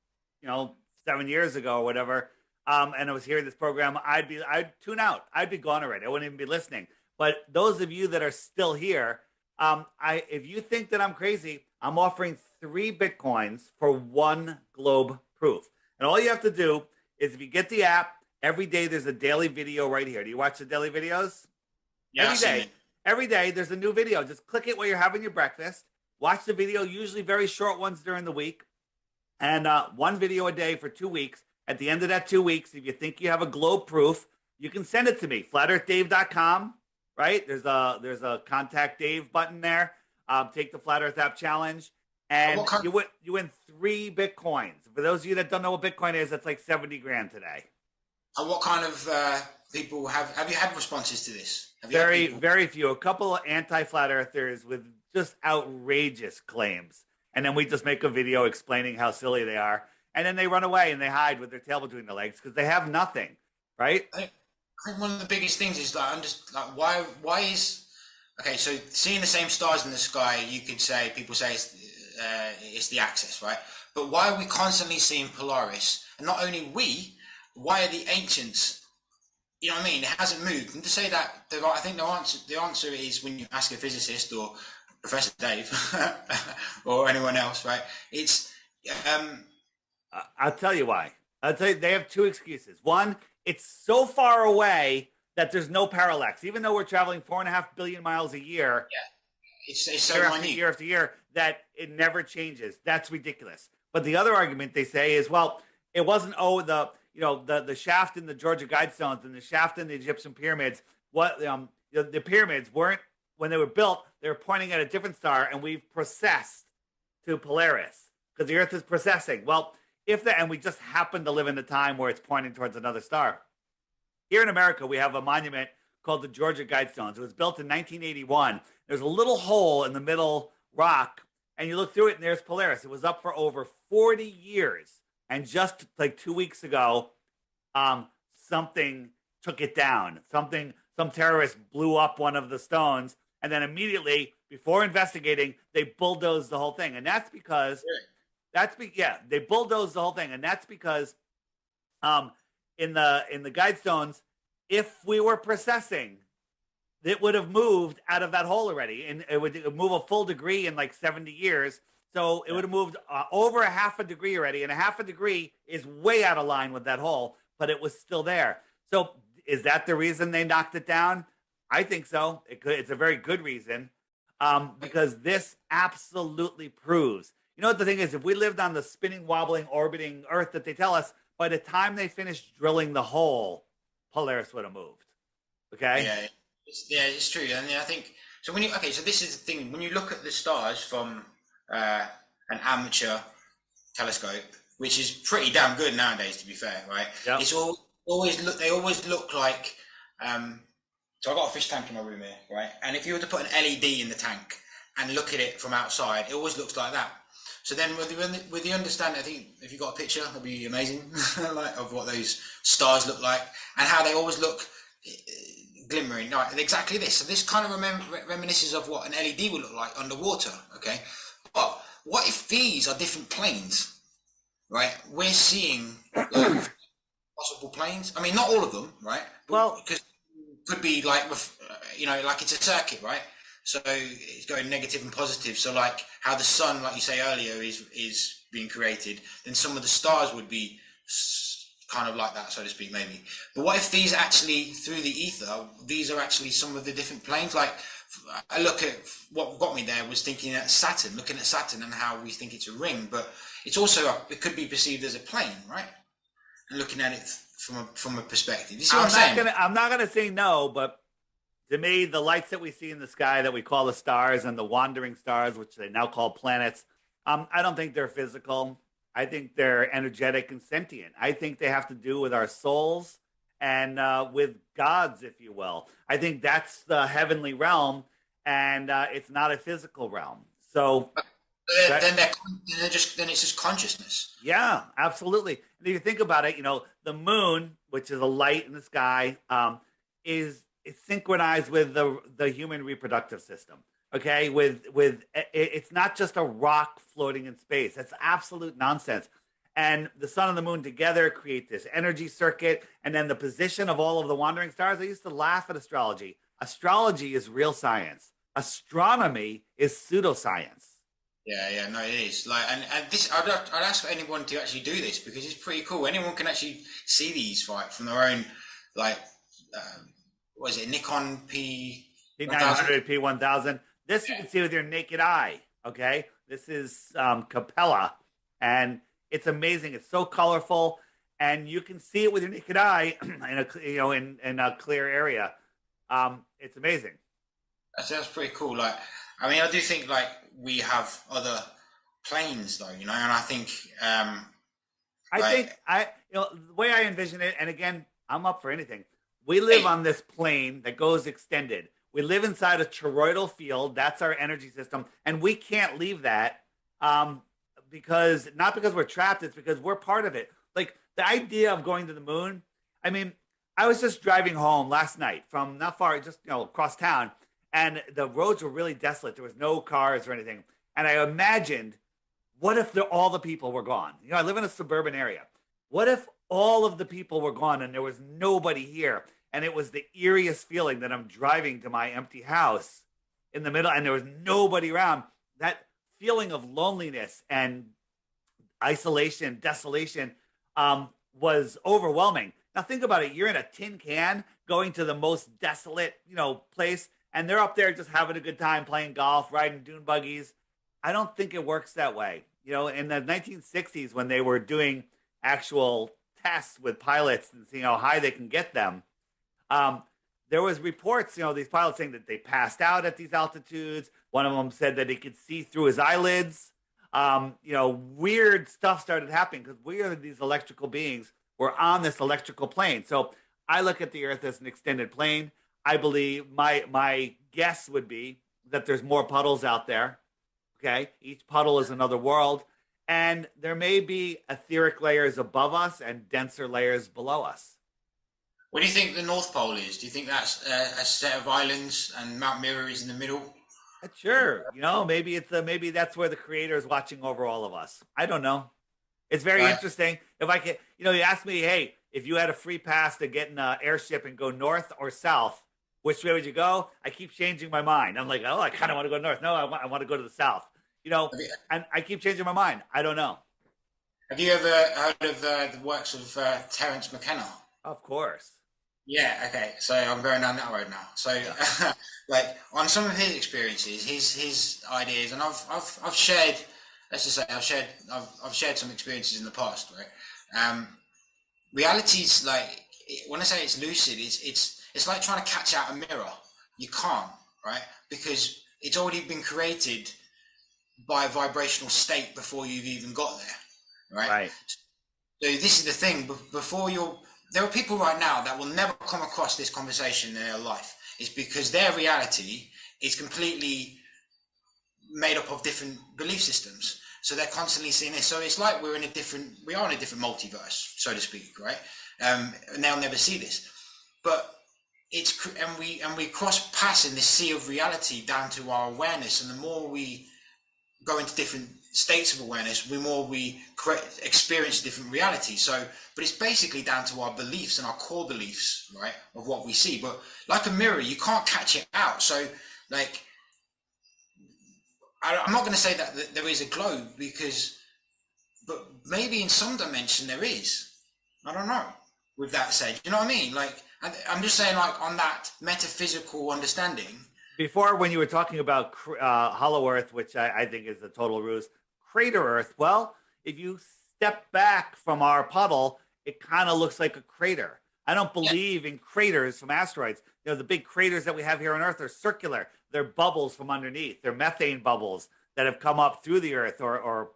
7 years ago or whatever, and I was hearing this program, I'd tune out. I'd be gone already. I wouldn't even be listening. But those of you that are still here, if you think that I'm crazy, I'm offering 3 Bitcoins for 1 globe proof. And all you have to do is, if you get the app, every day there's a daily video right here. Do you watch the daily videos? Yeah, Every day there's a new video. Just click it while you're having your breakfast. Watch the video, usually very short ones during the week. And 1 video a day for 2 weeks. At the end of that 2 weeks, if you think you have a globe proof, you can send it to me, flatearthdave.com, right? There's a contact Dave button there. Take the Flat Earth app challenge. And you win 3 Bitcoins. For those of you that don't know what Bitcoin is, that's like 70 grand today. And what kind of people have you had responses to this? Very few. A couple of anti-flat earthers with just outrageous claims. And then we just make a video explaining how silly they are. And then they run away and they hide with their tail between their legs because they have nothing, right? I think one of the biggest things is why is okay, so seeing the same stars in the sky, people say it's the axis, right? But why are we constantly seeing Polaris? And not only why are the ancients, you know what I mean? It hasn't moved. And to say that, I think the answer is when you ask a physicist or Professor Dave or anyone else, right? It's I'll tell you why. I'll tell you, they have 2 excuses. One, it's so far away that there's no parallax. Even though we're traveling 4.5 billion miles a year, it's so year after year, that it never changes. That's ridiculous. But the other argument they say is, well, it wasn't the shaft in the Georgia Guidestones and the shaft in the Egyptian pyramids. The pyramids weren't, when they were built, they were pointing at a different star, and we've processed to Polaris because the Earth is processing. Well, and we just happen to live in a time where it's pointing towards another star. Here in America, we have a monument called the Georgia Guidestones. It was built in 1981. There's a little hole in the middle rock, and you look through it, and there's Polaris. It was up for over 40 years. And just like 2 weeks ago, something took it down. Some terrorist blew up one of the stones, and then immediately, before investigating, they bulldozed the whole thing. And that's because they bulldozed the whole thing, and that's because in the Guidestones, if we were processing, it would have moved out of that hole already, and it would move a full degree in like 70 years. So it would have moved over 0.5 degree already, and 0.5 degree is way out of line with that hole, but it was still there. So is that the reason they knocked it down? I think so. It's a very good reason, because this absolutely proves. You know what the thing is? If we lived on the spinning, wobbling, orbiting Earth that they tell us, by the time they finished drilling the hole, Polaris would have moved. Okay? Yeah, it's true. And I think, so so this is the thing. When you look at the stars from an amateur telescope, which is pretty damn good nowadays, to be fair, right? Yep. It's they always look like, so I've got a fish tank in my room here, right? And if you were to put an LED in the tank and look at it from outside, it always looks like that. So then with the understanding, I think if you got a picture, that'd be amazing, like of what those stars look like and how they always look glimmering, right? Exactly this. So this kind of reminisces of what an LED would look like underwater, okay? But what if these are different planes, right? We're seeing possible planes. I mean, not all of them, right? Well, because it could be like, like it's a circuit, right? So it's going negative and positive. So like how the sun, like you say earlier, is being created, then some of the stars would be kind of like that, so to speak, maybe. But what if these actually, through the ether, these are actually some of the different planes? Like I look at what got me there was thinking at Saturn, looking at Saturn and how we think it's a ring, but it's also it could be perceived as a plane, right? And looking at it from a perspective. You see what I'm saying? I'm not gonna say no, but to me, the lights that we see in the sky that we call the stars and the wandering stars, which they now call planets, I don't think they're physical. I think they're energetic and sentient. I think they have to do with our souls and with gods, if you will. I think that's the heavenly realm, and it's not a physical realm. So then it's just consciousness. yeah, absolutely. And if you think about it, the moon, which is a light in the sky, is synchronized with the human reproductive system. Okay, it's not just a rock floating in space. That's absolute nonsense. And the sun and the moon together create this energy circuit, and then the position of all of the wandering stars. I used to laugh at astrology. Astrology is real science. Astronomy is pseudoscience. Yeah, no, it is. Like, and this, I'd ask for anyone to actually do this because it's pretty cool. Anyone can actually see these, right, from their own, like, what is it, Nikon P900, P1000. This you can see with your naked eye. Okay, this is Capella, and it's amazing. It's so colorful, and you can see it with your naked eye in a clear area. It's amazing. That's pretty cool. Like, I mean, I do think like we have other planes, though, and I think the way I envision it, and again, I'm up for anything. We live on this plane that goes extended. We live inside a toroidal field. That's our energy system. And we can't leave that not because we're trapped. It's because we're part of it. Like the idea of going to the moon. I mean, I was just driving home last night from not far, just across town. And the roads were really desolate. There was no cars or anything. And I imagined, what if all the people were gone? I live in a suburban area. What if all of the people were gone and there was nobody here? And it was the eeriest feeling that I'm driving to my empty house in the middle and there was nobody around. That feeling of loneliness and isolation, desolation was overwhelming. Now think about it. You're in a tin can going to the most desolate, place, and they're up there just having a good time playing golf, riding dune buggies. I don't think it works that way. In the 1960s when they were doing actual tests with pilots and seeing how high they can get them, there was reports, these pilots saying that they passed out at these altitudes. One of them said that he could see through his eyelids. Weird stuff started happening because we are these electrical beings. We're on this electrical plane. So I look at the Earth as an extended plane. I believe my guess would be that there's more puddles out there. Okay, each puddle is another world, and there may be etheric layers above us and denser layers below us. What do you think the North Pole is? Do you think that's a set of islands and Mount Mirror is in the middle? Sure. Maybe maybe that's where the creator is watching over all of us. I don't know. It's very interesting. If I could, you ask me, hey, if you had a free pass to get in an airship and go north or south, which way would you go? I keep changing my mind. I'm like, I kind of want to go north. No, I want to go to the south. And I keep changing my mind. I don't know. Have you ever heard of the works of Terence McKenna? Of course. Yeah, okay. So I'm going down that road now. So, like on some of his experiences, his ideas, and I've shared. Let's just say I've shared some experiences in the past, right? Reality's like when I say it's lucid, it's like trying to catch out a mirror. You can't, right? Because it's already been created by a vibrational state before you've even got there, right? Right. So this is the thing. There are people right now that will never come across this conversation in their life. It's because their reality is completely made up of different belief systems. So they're constantly seeing this. So it's like we are in a different multiverse, so to speak, right? And they'll never see this. But we cross paths in this sea of reality down to our awareness. And the more we go into different states of awareness, the more we experience different realities. So, but it's basically down to our beliefs and our core beliefs, right, of what we see. But like a mirror, you can't catch it out. So, like, I'm not going to say that there is a globe but maybe in some dimension there is. I don't know. With that said, you know what I mean? Like, I'm just saying, like, on that metaphysical understanding. Before, when you were talking about hollow Earth, which I think is a total ruse, crater Earth. Well, if you step back from our puddle, it kind of looks like a crater. I don't Yeah. believe in craters from asteroids. You know, the big craters that we have here on Earth are circular. They're bubbles from underneath. They're methane bubbles that have come up through the Earth, or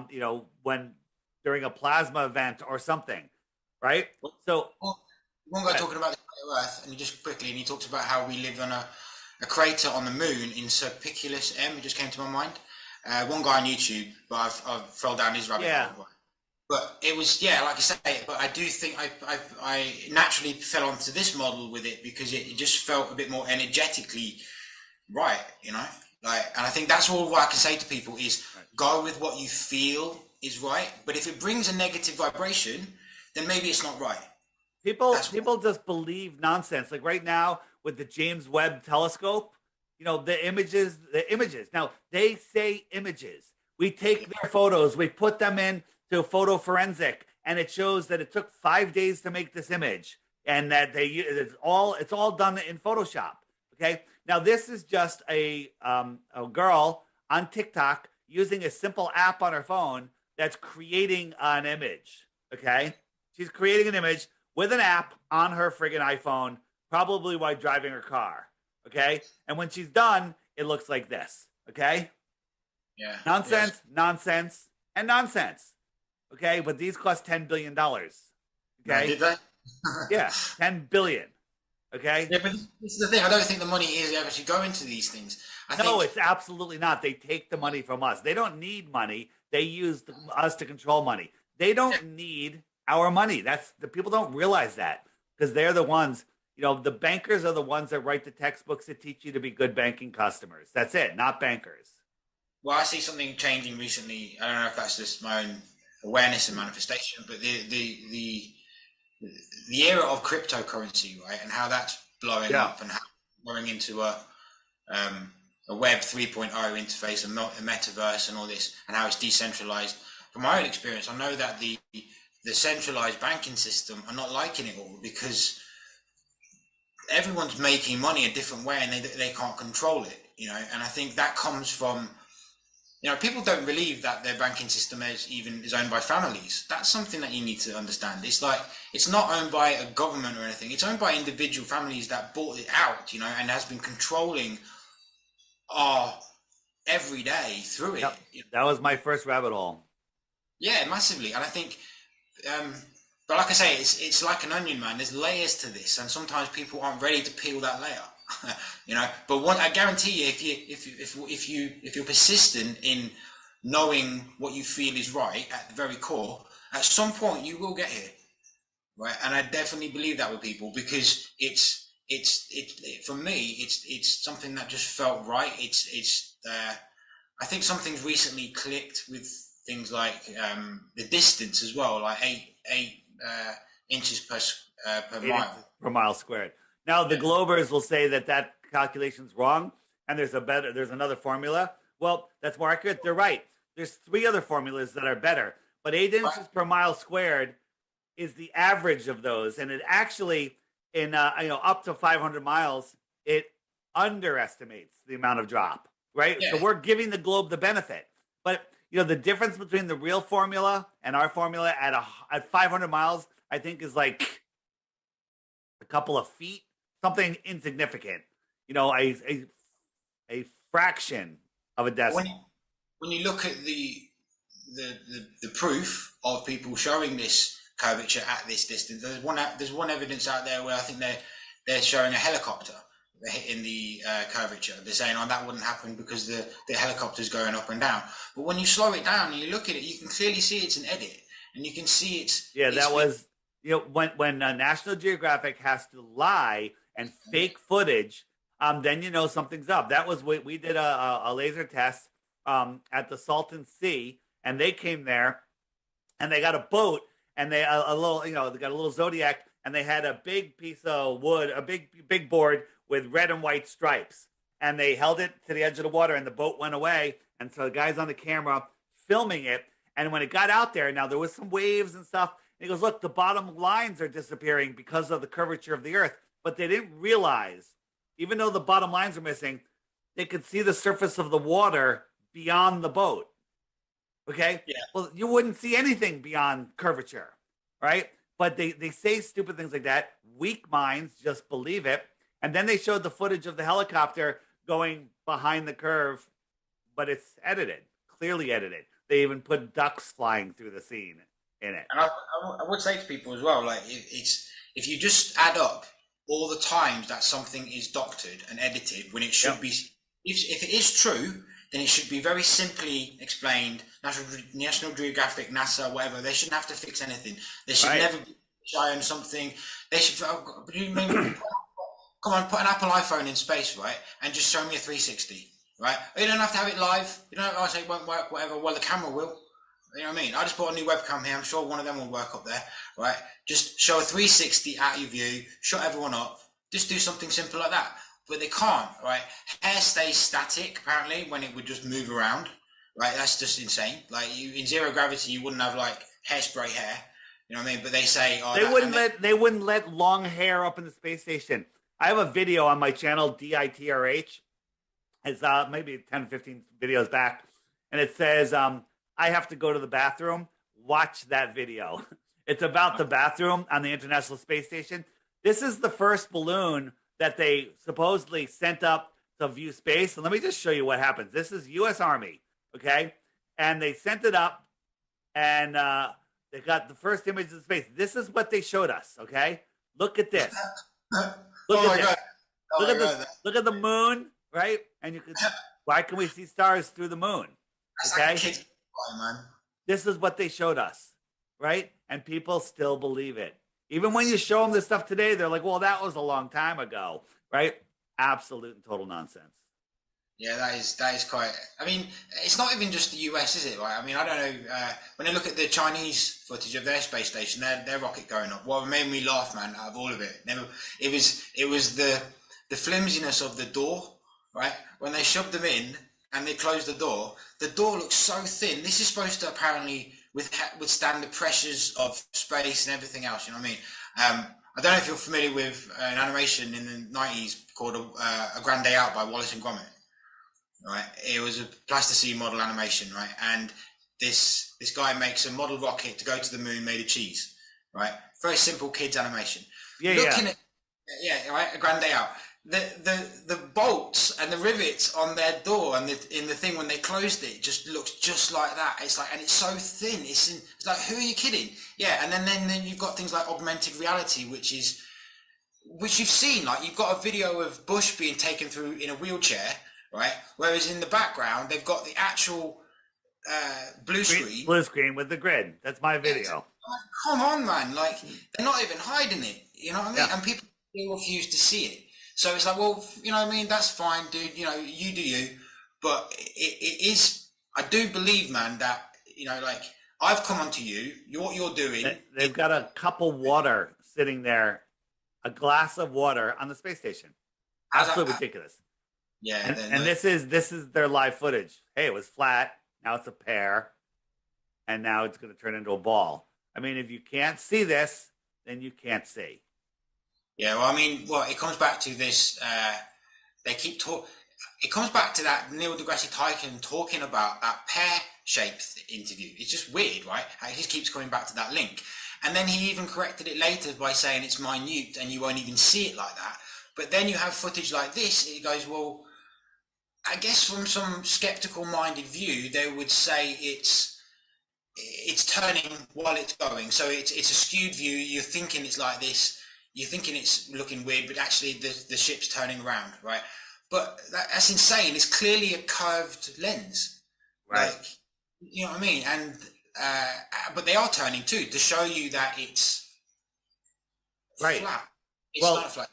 you know, when during a plasma event or something, right? So, Well, one guy talking about the crater Earth, and he talks about how we live on a crater on the moon in Serpiculus M. It just came to my mind. One guy on YouTube, but I've fell down his rabbit hole. But it was, yeah, like I say, but I do think I naturally fell onto this model with it because it just felt a bit more energetically right, you know? Like, and I think that's all what I can say to people is go with what you feel is right. But if it brings a negative vibration, then maybe it's not right. people just believe nonsense. Like right now with the James Webb telescope, you know, the images. Now they say images. We take their photos, we put them in to photo forensic, and it shows that it took 5 days to make this image, and that it's all done in Photoshop. Okay, now this is just a girl on TikTok using a simple app on her phone that's creating an image. Okay, she's creating an image with an app on her friggin' iPhone, probably while driving her car. Okay, and when she's done, it looks like this. Okay, Yeah. Yes. nonsense, nonsense, and nonsense. Okay, but these cost $10 billion. No, Okay, did they? yeah, 10 billion. Okay, Yeah, but this is the thing. I don't think the money is actually going to these things. I no, think, it's absolutely not. They take the money from us. They don't need money. They use us to control money. They yeah, don't need our money. That's the people don't realize that because they're the ones. You know, the bankers are the ones that write the textbooks that teach you to be good banking customers. That's it, not bankers. well, I see something changing recently. I don't know if that's just my own awareness and manifestation, but the era of cryptocurrency, right, and how that's blowing Yeah, up and how going into a Web 3.0 interface, a metaverse, and all this, and how it's decentralized. From my own experience, I know that the centralized banking system are not liking it all because everyone's making money a different way and they can't control it, you know. And I think that comes from, you know, people don't believe that their banking system is owned by families. That's something that you need to understand. It's like it's not owned by a government or anything. It's owned by individual families that bought it out, you know, and has been controlling our every day through it. yep. That was my first rabbit hole. Yeah, massively. And I think, but like I say, it's like an onion, man. There's layers to this, and sometimes people aren't ready to peel that layer. You know, but I guarantee you, if you're persistent in knowing what you feel is right at the very core, at some point you will get here, right? And I definitely believe that with people because for me, it's something that just felt right. I think something's recently clicked with things like the distance as well, like eight inches per 8 inches mile. per mile squared. Now the Yeah. Globers will say that that calculation's wrong, and there's another formula. Well, that's more accurate. They're right. There's three other formulas that are better, but 8 inches per mile squared is the average of those, and it actually in up to 500 miles it underestimates the amount of drop. Right, so Yeah. we're giving the globe the benefit, but you know the difference between the real formula and our formula at 500 miles, I think, is like a couple of feet, something insignificant. You know, a fraction of a When you, decimal. when you look at the proof of people showing this curvature at this distance, there's one evidence out there where I think they're showing a helicopter in the curvature. They're saying, "Oh, that wouldn't happen because the helicopter's going up and down." But when you slow it down and you look at it, you can clearly see it's an edit, and you can see Yeah, it's that was when National Geographic has to lie and fake footage, then you know something's up. That was we did a laser test at the Salton Sea, and they came there and they got a boat and a little they got a little Zodiac and they had a big piece of wood, a big board with red and white stripes. and they held it to the edge of the water, and the boat went away. And so the guy's on the camera filming it. And when it got out there, now there was some waves and stuff. And he goes, look, the bottom lines are disappearing because of the curvature of the earth. But they didn't realize, even though the bottom lines are missing, they could see the surface of the water beyond the boat. Okay? Yeah. Well, you wouldn't see anything beyond curvature, right? But they say stupid things like that. Weak minds just believe it. And then they showed the footage of the helicopter going behind the curve, but it's edited, clearly edited. They even put ducks flying through the scene in it. And I would say to people as well, like, it's if you just add up all the times that something is doctored and edited when it should be, if it is true, then it should be very simply explained. National Geographic, NASA, whatever, they shouldn't have to fix anything. They should never be shy on something. They should, come on, put an Apple iPhone in space, right, and just show me a 360, right? You don't have to have it live. You don't have to say it won't work, whatever. Well, the camera will. You know what I mean? I just bought a new webcam here. I'm sure one of them will work up there, right? Just show a 360 out your view, shut everyone up. Just do something simple like that. But they can't, right? Hair stays static, apparently, when it would just move around, right? That's just insane. Like, you in zero gravity, you wouldn't have, like, hairspray hair. You know what I mean? But they say... Oh, they wouldn't let long hair up in the space station. I have a video on my channel, DITRH. It's maybe 10, 15 videos back. And it says... I have to go to the bathroom. Watch that video. It's about the bathroom on the International Space Station. This is the first balloon that they supposedly sent up to view space. And let me just show you what happens. This is U.S. Army, okay? And they sent it up, and they got the first images of space. This is what they showed us, okay? Look at this. Look at this. Look at the moon, right? And you could. Why can we see stars through the moon? Okay. Man. This is what they showed us, right? And people still believe it. Even when you show them this stuff today, they're like, well, that was a long time ago, right? Absolute and total nonsense. Yeah, that is quite... I mean, it's not even just the US, is it? Right? I mean, I don't know. When I look at the Chinese footage of their space station, their rocket going up, what made me laugh, man, out of all of it, it was the flimsiness of the door, right? When they shoved them in, and they closed the door looks so thin. This is supposed to apparently withstand the pressures of space and everything else, you know what I mean? I don't know if you're familiar with an animation in the 90s called A Grand Day Out by Wallace and Gromit, right? It was a plasticine model animation, right? And this guy makes a model rocket to go to the moon made of cheese, right? Very simple kids animation. Right? A Grand Day Out. The bolts and the rivets on their door and in the thing when they closed it just looks just like that. It's like, and it's so thin. It's like, who are you kidding? Yeah, and then you've got things like augmented reality, which you've seen. Like, you've got a video of Bush being taken through in a wheelchair, right? Whereas in the background they've got the actual blue screen with the grid. That's my video. Yeah, like, come on, man! Like, they're not even hiding it. You know what I mean? Yeah. And people still refuse to see it. So it's like, well, you know what I mean? That's fine, dude. You know, you do you. But it is, I do believe, man, that, you know, like, I've come onto you, what you're doing. They've got a cup of water sitting there, a glass of water on the space station. Absolutely ridiculous. Yeah. And this is their live footage. Hey, it was flat. Now it's a pear. And now it's going to turn into a ball. I mean, if you can't see this, then you can't see. Yeah, well, I mean, it comes back to this. They keep it comes back to that Neil deGrasse Tyson talking about that pear-shaped interview. It's just weird, right? It just keeps coming back to that link. And then he even corrected it later by saying it's minute and you won't even see it like that. But then you have footage like this. It goes, well, I guess from some skeptical-minded view, they would say it's turning while it's going. So it's a skewed view. You're thinking it's like this. You're thinking it's looking weird, but actually the ship's turning around, right? But that's insane. It's clearly a curved lens, right? Like, you know what I mean? And but they are turning too to show you that it's right. Flat. It's not flat.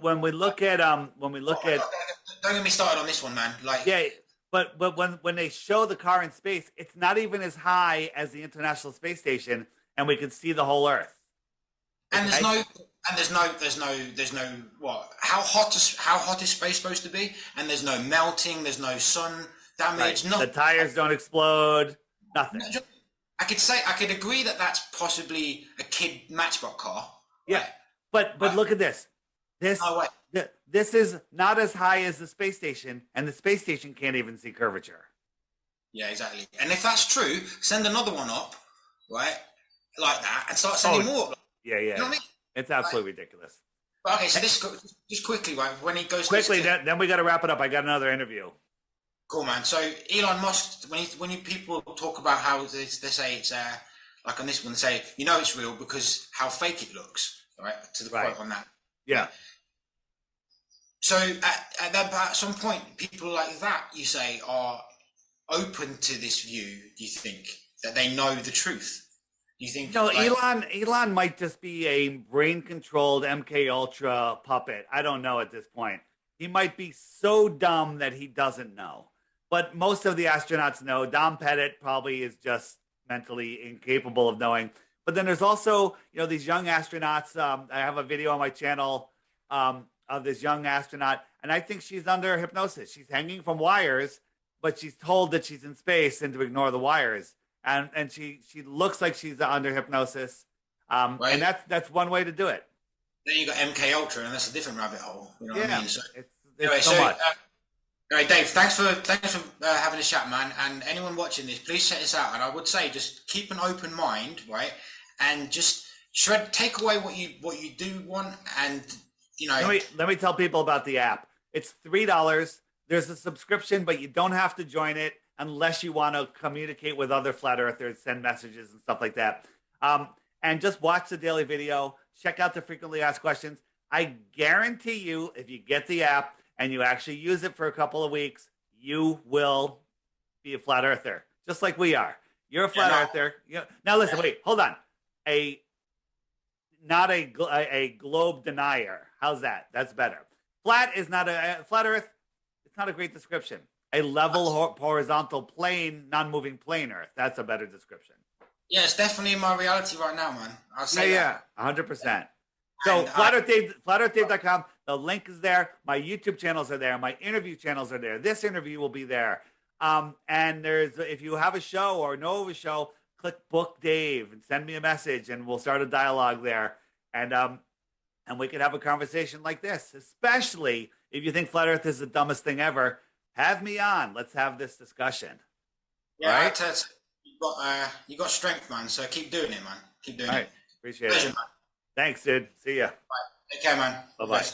When we look at don't get me started on this one, man. Like, yeah, but when they show the car in space, it's not even as high as the International Space Station, and we can see the whole Earth. And Okay. there's no what? How hot is space supposed to be? And there's no melting. There's no sun damage. Right. The Nothing. tires don't explode. Nothing. I could agree that that's possibly a kid Matchbox car. Yeah. Right? But look at this. Oh wait. This is not as high as the space station, and the space station can't even see curvature. Yeah, exactly. And if that's true, send another one up, right? Like that, and start sending more. Yeah. You know what I mean? It's absolutely ridiculous. Okay, so this just quickly, right? When he goes quickly, then we got to wrap it up. I got another interview. Cool, man. So Elon Musk, when people talk about how they say it's like on this one, they say it's real because how fake it looks, right? To the quote on that. Yeah. So at some point, people like that, you say, are open to this view. Do you think that they know the truth? Do you think? No, Elon might just be a brain-controlled MK Ultra puppet. I don't know at this point. He might be so dumb that he doesn't know. But most of the astronauts know. Dom Pettit probably is just mentally incapable of knowing. But then there's also, these young astronauts. I have a video on my channel of this young astronaut, and I think she's under hypnosis. She's hanging from wires, but she's told that she's in space and to ignore the wires. And she looks like she's under hypnosis. Right. And that's one way to do it. Then you got MK Ultra, and that's a different rabbit hole. You know what I mean? So, it's so much. All right, Dave, thanks for having a chat, man. And anyone watching this, please check this out. And I would say just keep an open mind, right? And just take away what you do want, and Let me tell people about the app. It's $3. There's a subscription, but you don't have to join it unless you want to communicate with other flat earthers, send messages and stuff like that. And just watch the daily video. Check out the frequently asked questions. I guarantee you, if you get the app and you actually use it for a couple of weeks, you will be a flat earther, just like we are. You're a flat earther. Now listen, wait, hold on. Not a globe denier. How's that? That's better. Flat Earth. It's not a great description. A level horizontal plane, non-moving plane Earth. That's a better description. Yeah, it's definitely my reality right now, man. I'll say that. 100%. So flatearthdave.com. The link is there. My YouTube channels are there. My interview channels are there. This interview will be there. And if you have a show or know of a show, click book Dave and send me a message, and we'll start a dialogue there. And we can have a conversation like this, especially if you think flat Earth is the dumbest thing ever. Have me on. Let's have this discussion. Yeah, right? You got strength, man. So keep doing it, man. Keep doing it. Appreciate it. Man. Thanks, dude. See ya. Bye. Take care, man. Bye-bye.